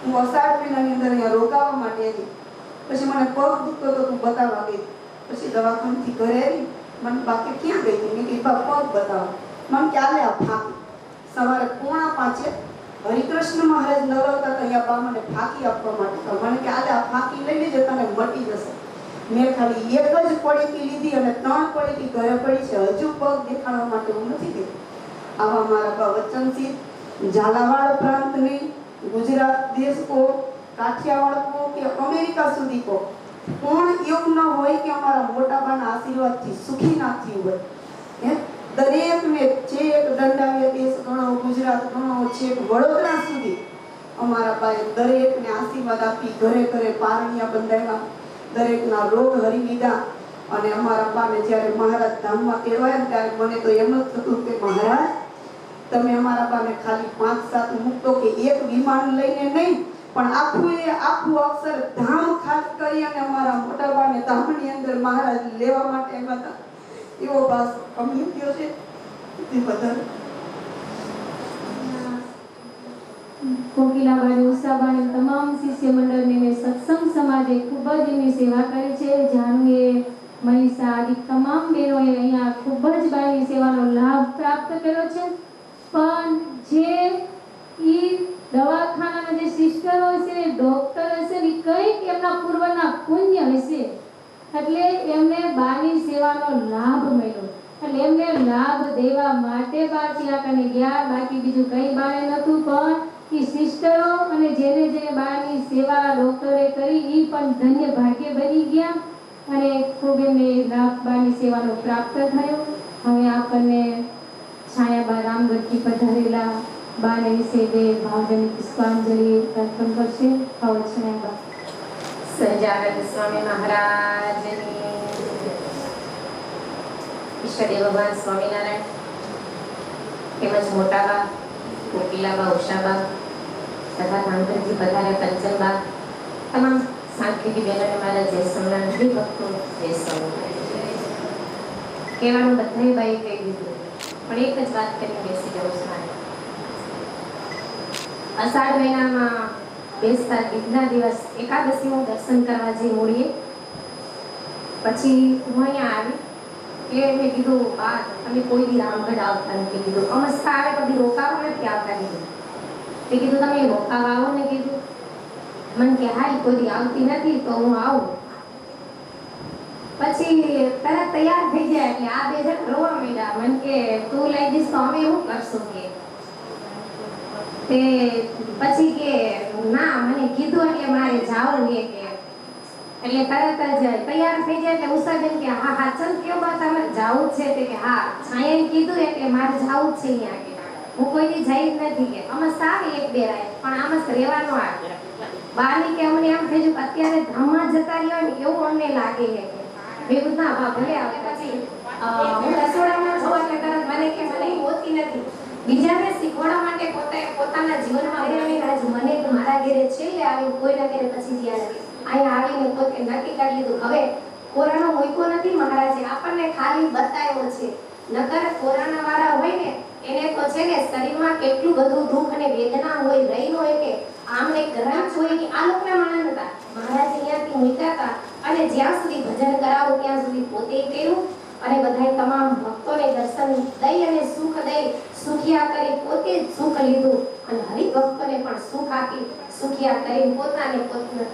હું અષાઢ મહિનાની અંદર અહીંયા રોકાવા માટે આવી. પછી મને પગ દુખતો તો તું બતાવવા ગઈ. પછી દવાખાનેથી ઘરે આવી, મને બાકી ક્યાં ગઈ હતી? મેં કીધું પગ બતાવો. મને ક્યારે આ ફાંકી? સવારે 4:45 હરિકૃષ્ણ મહારાજ નવરતા અહીંયા બા મને ફાંકી આપવા માટે તો મને કે આજે આ ફાંકી લઈ લેજે તને મટી જશે. મેં ખાલી એક જ પડીકી લીધી અને 3 પડીકી ઘરે પડી છે. હજુ પગ દેખાડવા માટે હું નથી ગઈ. આવા મારા બા વચનસિદ્ધ ઝાલાવાડ પ્રાંતની, ગુજરાત દેશ કો, કાઠિયાવાડ કો કે અમેરિકા સુધી કો કોણ એવું ન હોય કે અમારા મોટાબાના આશીર્વાદથી સુખી ના થયું હોય. દરેકને છેક દંડાવીય દેશ ગણો, ગુજરાત ગણો, છેક વડોદરા સુધી અમારા બાએ દરેકને આશીર્વાદ આપી, ઘરે ઘરે પારણિયા બંધાવ્યા, દરેકના રોગ હરી લીધા. અને અમારા બાને જ્યારે મહારાજ ધામમાં તેડવાયા ત્યારે મને તો એમ જ થતું કે મહારાજ તમે અમારા બાને ખાલી 5-7 મૂકતો કે એક વિમાન લઈને નહીં, પણ આખું અક્ષરધામ ખાસ કરી અને અમારા મોટા બાને ધામની અંદર મહારાજ લેવા માટે આવ્યા હતા. એવો ભાસ અમને થયો છે. તે બધા કોકિલાબાઈ, ઉષાબાઈ, તમામ શિષ્ય મંડળની મેં સત્સંગ સમાજે ખૂબ જ એની સેવા કરી છે. જાનવીએ, મનીષા આદિ તમામ બહેનોએ અહીંયા ખૂબ જ બાઈની સેવાનો લાભ પ્રાપ્ત કર્યો છે. પણ જે દવાખાનાના જે સિસ્ટરો હશે, ડોક્ટર હશે ને કંઈક એમના પૂર્વના પુણ્ય હશે એટલે એમને બાની સેવાનો લાભ મળ્યો. એટલે એમને લાભ દેવા માટે બા ત્યાં કને ગયા. બાકી બીજું કંઈ બાને નહોતું, પણ એ સિસ્ટરો અને જેને બાની સેવા ડોક્ટરે કરી એ પણ ધન્ય ભાગ્ય બની ગયા અને ખૂબ એમને લાભ બાની સેવાનો પ્રાપ્ત થયો. હવે આપણને છાયાબા રામગઢથી પધારેલા બાને વિશે 2 ભાવજની પુષ્પાંજલિ અર્પણ કરશે. આવો છાયાબા. સહજાનંદ સ્વામી મહારાજની, ઈષ્ટદેવ ભગવાન સ્વામિનારાયણ તેમજ મોટાબા, કોકિલાબા, ઉષાબા તથા ધામગઢથી પધાર્યા પંચમબા, તમામ સાંખ્યકી બહેનોને મારા જય સ્વામિનારાયણ ભક્તો જય સ્વામિનારાયણ. કહેવાનું બધાએ બાઈ કહી દીધું, પણ એક જ વાત કરીને બેસી જવું છે. અષાઢ મહિનામાં બેસતા બીજના દિવસ એકાદશીનું દર્શન કરવા જઈ મૂળીએ. પછી હું અહીંયા આવી એટલે મેં કીધું બા તમે કોઈ દી રામગઢ આવતા નથી. કીધું અમસ્તા આવે કદી રોકાવા નથી આવતા. કીધું તે કીધું તમે રોકાવા આવો ને. કીધું મને કે હા કોઈ દી આવતી નથી તો હું આવું. પછી તરત તૈયાર થઈ જાય એટલે આ બે જણ રોવા માંડ્યા. મને કે તું લઈ દઈશ તો અમે શું કરશું કે તે પછી કે ના મને કીધું એટલે મારે જાવું કે એટલે તરત જ તૈયાર થઈ જાય એટલે ઉષાબેન કે હા હા ચલ કેવો બા તમારે જાવું જ છે તે કે હા છાયાએ કીધું એટલે મારે જાવું જ છે અહીંયા કે હું કોઈ દી જઈ જ નથી કે અમે સારી એક બે રાય પણ આમ જ રહેવાનું આવે બાની કે અમને એમ થઈ ગયું અત્યારે ધામમાં જતા રહ્યા ને એવું અમને લાગે છે ભેગું ના બા ભલે આવે પછી હું રસોડામાં છું એટલે તરત મને કે મને હોતી નથી બીજાને શીખવાડવા માટે પોતાના જીવનમાં આજ મને મારા ઘરે છેલ્લે આવી કોઈના ઘરે પછી જ્યારે અહીંયા આવીને પોતે નક્કી કરી લીધું હવે કોરોના મૂક્યો નથી મહારાજે આપણને ખાલી બતાવ્યો છે નકર કોરોના વાળા હોય ને એને તો છે ને શરીરમાં કેટલું બધું દુઃખ અને વેદના હોય રહી હોય કે આમને ગ્રંથ હોય કે આ લોકોના માણસ હતા મહારાજ અહીંયાથી મૂક્યા હતા અને જ્યાં સુધી ભજન કરાવો ત્યાં સુધી પોતે કર્યું અને બધાય તમામ ભક્તોને દર્શન દઈ અને સુખ દઈ સુખિયા કરી પોતે જ સુખ લીધું અને હરિભક્તોને પણ સુખ આપી સુખિયા કરી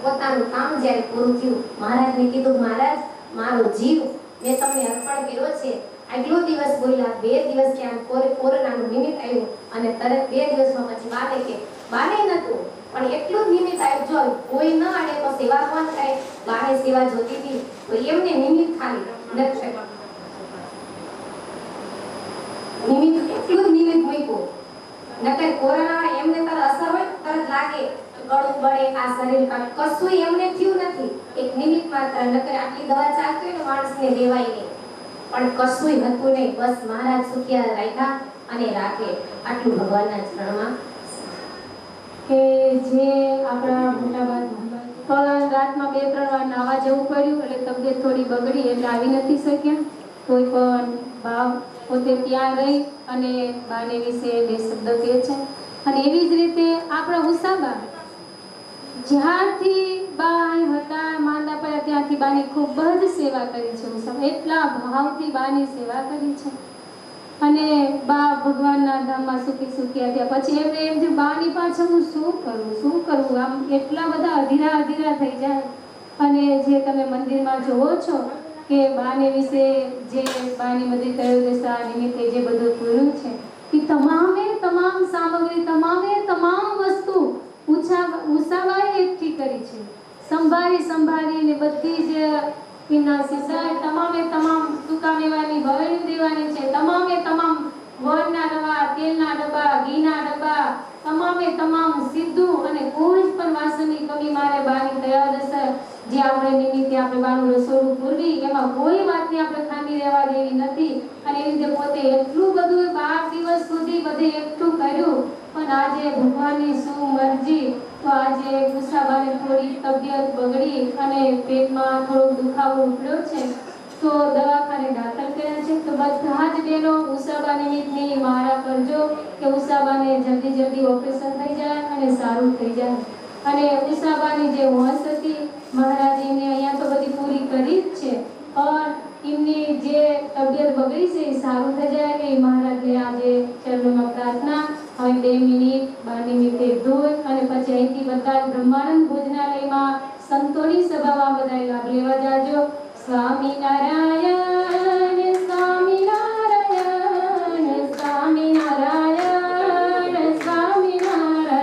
પોતાનું કામ જ્યારે પૂરું થયું મહારાજને કીધું મહારાજ મારો જીવ મેં તમને અર્પણ કર્યો છે આગલો દિવસ બોલ્યા 2 દિવસ કે આમ કોરોનાનું નિમિત્ત આવ્યું અને તરત 2 દિવસમાં પછી બાને નતું પણ એટલું જ નિમિત્ત આવ્યું જો કોઈ ન આડે તો સેવા કોણ કરે બાને સેવા જોતી હતી તો એમને નિમિત્ત ખાલી નથી નિમિત્ત એટલું જ નિમિત્ત મૂક્યું નકર કોરોના એમને તરત અસર હોય તરત લાગે ગળું બળે આ શરીર કશું એમને થયું નથી એક નિમિત્ત માત્ર નકર આટલી દવા ચાલતી હોય ને માણસને લેવાય નહીં પણ કશું હતું નહીં બસ મહારાજ સુખિયા રાખ્યા અને રાખે આટલું ભગવાનના ચરણમાં કે જે આપણા મોટાબા પણ રાતમાં 2-3 વાર નાવા જવું પડ્યું એટલે તબિયત થોડી બગડી એટલે આવી નથી શક્યા કોઈ પણ ભાવ પોતે ત્યાં રહી અને બાને વિશે 2 શબ્દ કહે છે અને એવી જ રીતે આપણા ઉષાબા જ્યારથી બા હતા માંદા પડ્યા ત્યાંથી બાની ખૂબ જ સેવા કરી છે ઉષાબા એટલા ભાવથી બાની સેવા કરી છે અને બા ભગવાનના ધામમાં સુખી સુખ્યા થયા પછી એમને એમ થયું બાની પાછળ હું શું કરું આમ એટલા બધા અધીરા થઈ જાય અને જે તમે મંદિરમાં જોવો છો કે બાને વિશે જે બાની મંદિર ત્રયોદશા નિમિત્તે જે બધું પૂર્યું છે એ તમામ સામગ્રી તમામ વસ્તુ ઉષાબાએ એકઠી કરી છે સંભાળીને બધી જ એમના સિસાય તમામ ટૂંકા મેવાની ભરણી દેવાની છે તમામ વળના ડબ્બા તેલના ડબ્બા ઘીના ડબ્બા તમામ સીધું અને કોઈ જ પણ વાસણની કમી મારે બાની ત્રયોદશા જે આપણે નિમિત્તે આપણે બાનું રસોડું પૂરવી એમાં કોઈ વાતની આપણે ખામી રહેવા દેવી નથી અને એ રીતે પોતે એટલું બધું 12 દિવસ સુધી બધે એકઠું કર્યું પણ આજે ભગવાનની શું મરજી તો આજે ઉષાબાને થોડી તબિયત બગડી અને પેટમાં થોડો દુખાવો ઉપડ્યો છે તો દવાખાને દાખલ કર્યા છે તો બધા જ બહેનો ઉષાબા નિમિત્તની મારા કરજો કે ઉષાબાને જલ્દી ઓપરેશન થઈ જાય અને સારું થઈ જાય અને ઉષાબાની જે હોશ હતી મહારાજ એમને અહીંયા તો બધી પૂરી કરી જ છે પણ એમની જે તબિયત બગડી છે એ સારું થઈ જાય ને મહારાજને આજે ચરણોમાં પ્રાર્થના હવે 2 મિનિટ બા નિમિત્તે ધોઈ અને પછી અહીંથી બધા બ્રહ્માનંદ ભોજનાલયમાં સંતોની સભામાં બધા લાભ લેવા જાજો સ્વામિનારાયણ સ્વામિનારાયણ સ્વામિનારાયણ સ્વામિનારાયણ સ્વામિનારાયણ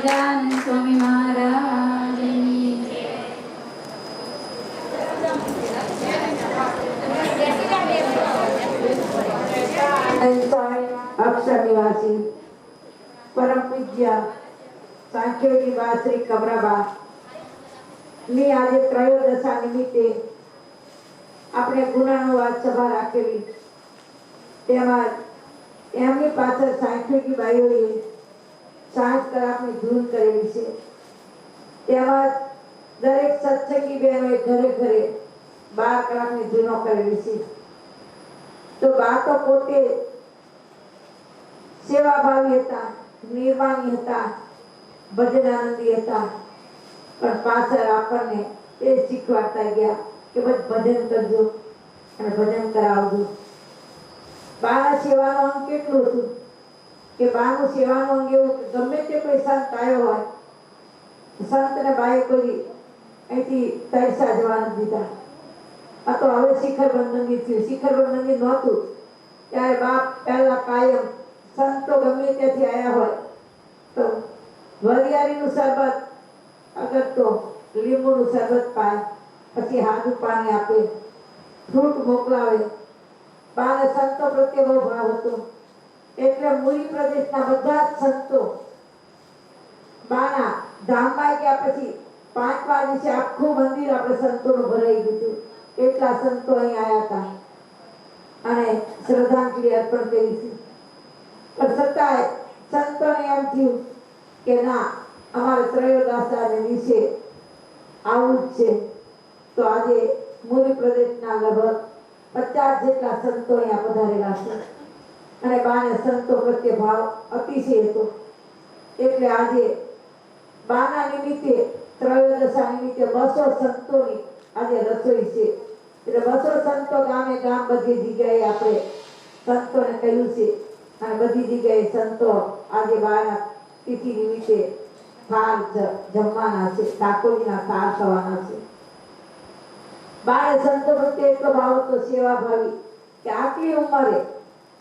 સહજાનંદ સ્વામી મહારાજની અક્ષર નિવાસી પરમ પૂજ્ય સાંખ્યોગી બા શ્રી કમરાબા ની આજે ત્રયોદશા નિમિત્તે આપણે ગુણાનુવાદ સભા રાખેલી, તેમાં એમની પાછળ સાંખ્યોગી બાઈઓએ 60 કલાકની ધૂન કરેલી છે. તેમાં દરેક સત્સંગી બહેનોએ ઘરે ઘરે 12 કલાકની ધૂનો કરેલી છે. તો બા તો પોતે સેવાભાવી હતા, નિર્વાણી હતા, ભજનાનંદી હતા, પણ પાછળ આપણને એ શીખવાડતા ગયા કે બસ ભજન કરજો અને ભજન કરાવજો. બાના સેવાનું અંગ કેટલું હતું કે બાનું સેવાનું અંગ એવું કે ગમે તે કોઈ સંત આવ્યો હોય, સંતને બાએ કોઈ અહીંથી તરસા જવા નથી દીધા. આ તો હવે શિખર બંધનગી થયું. શિખર બંધનગી નહોતું ત્યારે બાપ પહેલા કાયમ સંતો ગમે ત્યાંથી આવ્યા હોય તો વરિયાળીનું શરબત, અગર તો લીંબુનું શરબત પાય, પછી હાજુ પાણી આપે, ફ્રૂટ મોકલાવે. બાને સંતો પ્રત્યે બહુ ભાવ હતો એટલે મુરી પ્રદેશના બધા જ સંતો બાના ધામમાં ગયા. પછી 5 વાર દિવસે આખું મંદિર આપણે સંતોનું ભરાઈ દીધું. એટલા સંતો અહીં આવ્યા હતા અને શ્રદ્ધાંજલિ અર્પણ કરી છે. પણ છતાંય સંતોને એમ થયું કે ના, અમારે ત્રયોદશાને દિવસે આવું જ છે. તો આજે મુરી પ્રદેશના લગભગ 50 જેટલા સંતો અહીંયા પધારેલા છે અને બાને સંતો પ્રત્યે ભાવ અતિશય હતો. એટલે આજે બાના નિમિત્તે, ત્રયોદશા નિમિત્તે 200 સંતોની આજે રસોઈ છે. એટલે 200 સંતો ગામે ગામ બધી જગ્યાએ આપણે સંતોને કહ્યું છે અને બધી જગ્યાએ સંતો આજે બાના તિથિ નિમિત્તે થાળ જમવાના છે, ઠાકોરજીના થાળ થવાના છે. બાળે સંતો પ્રત્યે એટલો ભાવ હતો સેવાભાવી કે આટલી ઉંમરે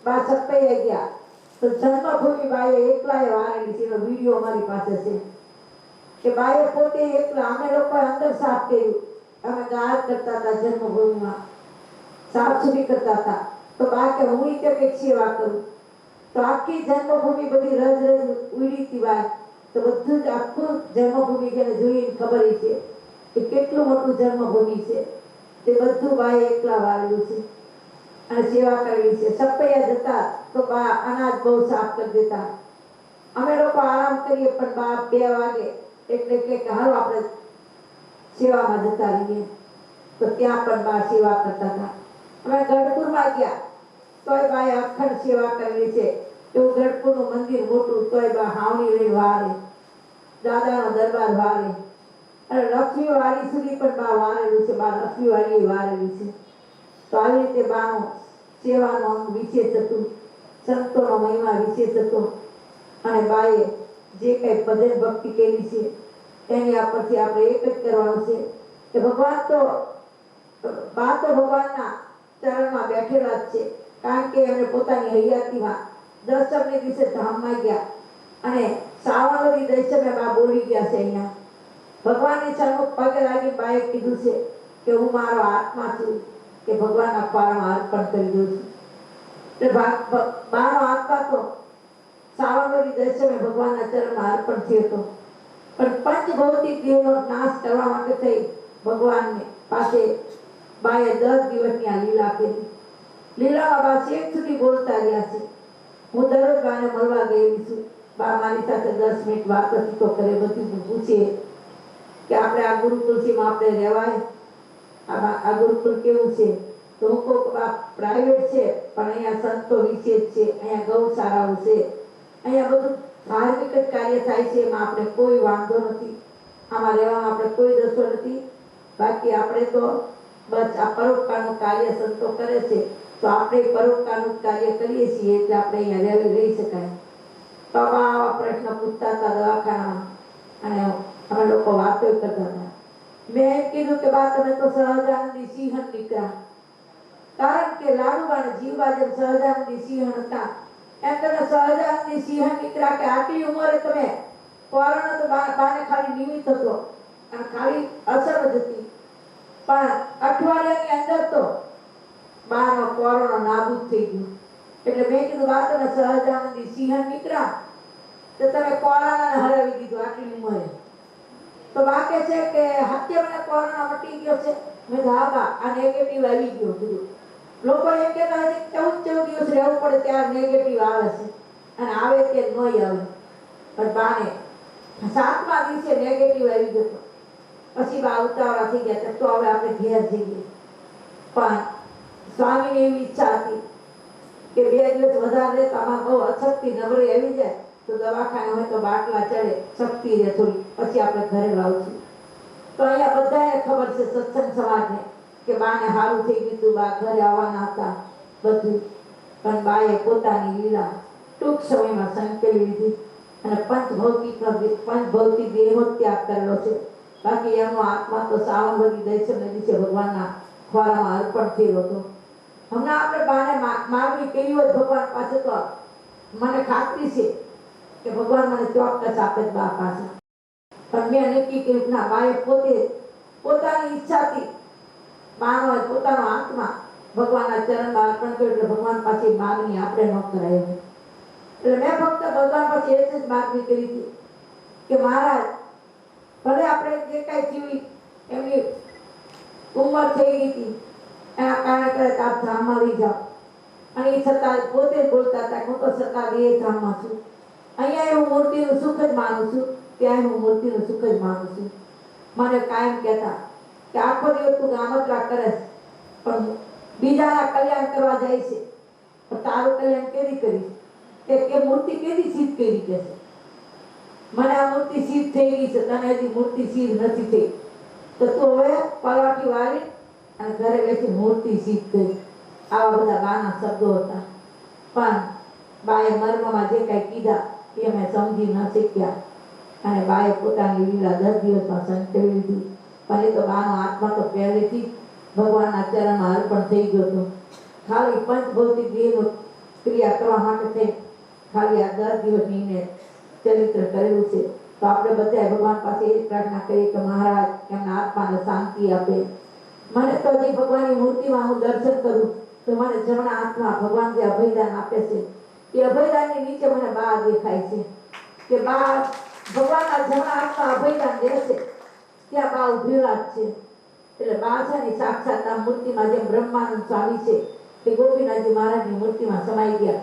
બા સપૈયા ગયા તો જન્મભૂમિ બાએ એકલાએ વારેલી છે. એનો વિડીયો અમારી પાસે છે કે બાએ પોતે એકલા, અમે લોકો અંદર સાફ કર્યું, અમે ગાળ કરતા હતા, જન્મભૂમિમાં સાફ સુથરી કરતા હતા. તો બા કે હું કંઈક સેવા કરું. તો આખી જન્મભૂમિ બધી રજ રજ ઉડી હતી બા. તો બધું જ આખું જન્મભૂમિ જેને જોઈને ખબર છે કે કેટલું મોટું જન્મભૂમિ છે. તે બધું બાએ એકલા વાળેલું છે અને સેવા કરેલી છે. સપૈયા જતા તો બા અનાજ બહુ સાફ કરી દેતા. અમે લોકો આરામ કરીએ પણ બા 2 વાગે એટલે કે હાલો આપણે સેવામાં જતા રહીએ. તો ત્યાં પણ બા સેવા કરતા હતા. અમે ગઢપુરમાં ગયા તોય બાએ અખંડ સેવા કરેલી છે. એવું ગઢપુરનું મંદિર મોટું તોય બા હાવણી લઈને વારે, દાદાનો દરબાર વારે અને લક્ષ્મી વાડી સુધી પણ બા વારેલું છે. બા લક્ષ્મી વાડી વારેલી છે. તો આવી રીતે બાનું સેવાનું અંગ વિશેષ હતું, સંતોનો મહિમા વિશેષ હતો અને બાએ જે કંઈ ભજન ભક્તિ કરી છે એની પરથી આપણે એક જ કરવાનું છે કે ભગવાન તો બા તો ભગવાનના ચરણમાં બેઠેલા જ છે. કારણ કે એમણે પોતાની હયાતીમાં દસમને દિવસે ધામમાં ગયા અને સાવનવરી દસમે બા બોલી ગયા છે. અહીંયા ભગવાનની સન્મુખ પગે લાગી બાએ કીધું છે કે હું મારો આત્મા છું કે ભગવાનના પારમાં અર્પણ કરી દઉં છું. એટલે બાનો આત્મા તો સાવનવરી દસમે ભગવાનના ચરણમાં અર્પણ થયો હતો. પણ પંચભૌતિક દેહનો નાશ કરવા માટે થઈ ભગવાનને પાસે બાએ 10 દિવસની આ લીલા કરી. લીલામાં બા છેક સુધી બોલતા રહ્યા છે. હું દરરોજ બાને મળવા ગયેલી છું. બા મારી સાથે 10 મિનિટ વાતચીતો કરે, બધું પૂછે કે આપણે આ ગુરુકુળમાં આપણે રહેવાય, આ ગુરુકુળ કેવું છે. તો હું કહું કે બા પ્રાઇવેટ છે પણ અહીંયા સંતો વિશેષ છે, અહીંયા ગૌશાળાઓ છે, અહીંયા બધું ધાર્મિક જ કાર્ય થાય છે. એમાં આપણે કોઈ વાંધો નથી, આમાં રહેવામાં આપણે કોઈ દસો નથી. બાકી આપણે તો બસ આ પરોપકારનું કાર્ય સંતો કરે છે તો આપણે પરોપકારનું કાર્ય કરીએ છીએ એટલે આપણે અહીંયા રહી શકાય. તો આવા પ્રશ્ન પૂછતા હતા દવાખાનામાં અને અમે લોકો વાતો કરતા હતા. મેં એમ કીધું કે બા તમે તો સહજાનંદી સિંહણ દીકરા, કારણ કે લાડુબા ને જીવબા જેમ સહજાનંદી સિંહણ હતા એમ તમે સહજાનંદી સિંહણ દીકરા કે આટલી ઉંમરે તમે કોરોના તો બાને ખાલી નિમિત્ત હતો અને ખાલી અસર જ હતી, પણ અઠવાડિયાની અંદર તો બાનો કોરોના નાબૂદ થઈ ગયો. એટલે મેં કીધું બા તમે સહજાનંદી સિંહ નીકળ્યા તો તમે કોરોનાને હરાવી દીધું આટલી ઉંમરે. તો બા કહે છે કે હત્ય મને કોરોના મટી ગયો છે. મેં હા બા આ નેગેટિવ આવી ગયો કીધું. લોકો એમ કહેતા હજી 14 દિવસ રહેવું પડે ત્યારે નેગેટિવ આવે છે અને આવે તે નહીં આવે. પણ બાને 7મા દિવસે નેગેટિવ આવી ગયો. પછી બા ઉતાવળા થઈ ગયા તો હવે આપણે ઘેર જઈએ. પણ સ્વામીની એવી ઈચ્છા હતી કે 2 દિવસ વધારે તો આમાં બહુ અશક્તિ નબળી આવી જાય તો દવાખાને હોય તો બાટલા ચડે, શક્તિ રહે થોડી, પછી આપણે ઘરે લાવશું. તો અહીંયા બધાને ખબર છે સત્સંગ સમાજને કે બાને સારું થઈ ગયું હતું, બા ઘરે આવવાના હતા બધું. પણ બાએ પોતાની લીલા ટૂંક સમયમાં સંકેલી લીધી અને પંચભૌતિક દેહનો ત્યાગ કરેલો છે. બાકી એમનો આત્મા તો સાવંતવતી દર્શનને દિવસે ભગવાનના ખોરામાં અર્પણ થયો હતો. હમણાં આપણે બાને માગણી કરી હોય ભગવાન પાસે તો મને ખાતરી છે કે ભગવાન મને ચોક્કસ આપે બા પાસે. પણ મેં નક્કી કર્યું ના, બાએ પોતે પોતાની ઈચ્છાથી બાનો પોતાનો આત્મા ભગવાનના ચરણમાં અર્પણ કર્યો એટલે ભગવાન પાસે માગણી આપણે ન કરાય. એટલે મેં ફક્ત ભગવાન પાસે એ જ માગણી કરી હતી કે મહારાજ ભલે આપણે જે કાંઈ જીવી એમની ઉંમર થઈ ગઈ હતી એના કારણે કદાચ આપ ધામમાં આવી જાઓ. અને એ છતાં પોતે બોલતા હતા હું તો છતાં એ ધામમાં છું. અહીંયા હું મૂર્તિનું સુખ જ માનું છું, ત્યાં હું મૂર્તિનું સુખ જ માનું છું. મને કાયમ કહેતા કે આખો દિવસ તું ગામત્રા કરે પણ બીજાના કલ્યાણ કરવા જાય છે, પણ તારું કલ્યાણ કેવી કરીશ? એ મૂર્તિ કેવી સિદ્ધ કરી કે છે? મને આ મૂર્તિ સિદ્ધ થઈ ગઈ છે, તને હજી મૂર્તિ સિદ્ધ નથી થઈ. તો તું હવે પલાઠી વાળી અને ઘરે બેસી મૂર્તિ સિદ્ધ કરી. આવા બધા બાના શબ્દો હતા. પણ બાએ મર્મમાં જે કાંઈ કીધા એ અમે સમજી ન શક્યા અને બાએ પોતાની લીલા 10 દિવસમાં સંકેલી લીધી. પણ એ તો બાનો આત્મા તો પહેલેથી ભગવાનના ચરણમાં અર્પણ થઈ ગયો હતો. ખાલી પંચભૌતિક દેહનો ક્રિયા કરવા માટે થઈ ખાલી આ 10 દિવસની એને ચરિત્ર કરેલું છે. તો આપણે બધાએ ભગવાન પાસે એ જ પ્રાર્થના કરીએ કે મહારાજ એમના આત્માને શાંતિ આપે. મને તો હજી ભગવાનની મૂર્તિમાં હું દર્શન કરું તો મને જમણા હાથમાં ભગવાન જે અભયદાન આપે છે એ અભયદાનની નીચે મને બા દેખાય છે કે બા ભગવાનના જમણા હાથમાં અભયદાન દે છે ત્યાં બા ઉભેલા જ છે. એટલે બા છે ને સાક્ષાત આ મૂર્તિમાં જેમ બ્રહ્માનંદ સ્વામી છે કે ગોપીનાથજી મહારાજની મૂર્તિમાં સમાઈ ગયા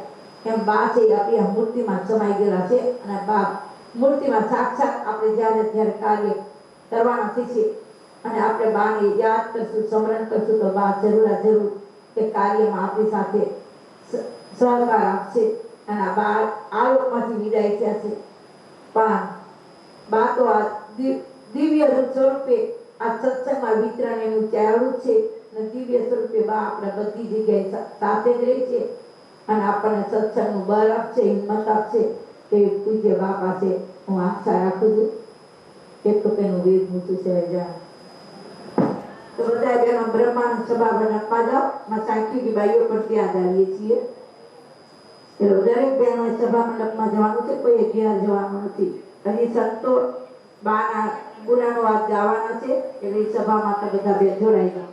એમ બા છે એ આપણી આ મૂર્તિમાં સમાઈ ગયેલા છે. અને બા મૂર્તિમાં સાક્ષાત આપણે જ્યારે કાર્ય કરવાના થશે અને આપણે બાને યાદ કરશું, સ્મરણ કરશું તો બા જરૂર કે કાર્યમાં આપણી સાથે સહકાર આપશે અને બા આ લોકમાંથી વિદાય થયા છે. પણ બા તો આ દિવ્ય સ્વરૂપે આ સત્સંગમાં વિતરણ એનું ચાલુ છે અને દિવ્ય સ્વરૂપે બા આપણે બધી જગ્યાએ સાથે જ રહે છે અને આપણને સત્સંગનું બળ આપશે, હિંમત આપશે. તે પૂજ્ય બા પાસે હું આશા રાખું છું. એટલું તેનું વેદ મૂકું છે. તો બધા બહેનો બ્રહ્માંડ સભા બનાવવા જાઓ. માં સાંખ્યની બાઈઓ પણ ત્યાં આવીએ છીએ. એટલે દરેક બહેનોએ સભા મંડપમાં જવાનું છે, કોઈ ઘેર જવાનું નથી. હજી સંતો બાના ગુનાનો વાત ગાવાના છે એટલે સભામાં તો બધા બે જોડાઈ જાઓ.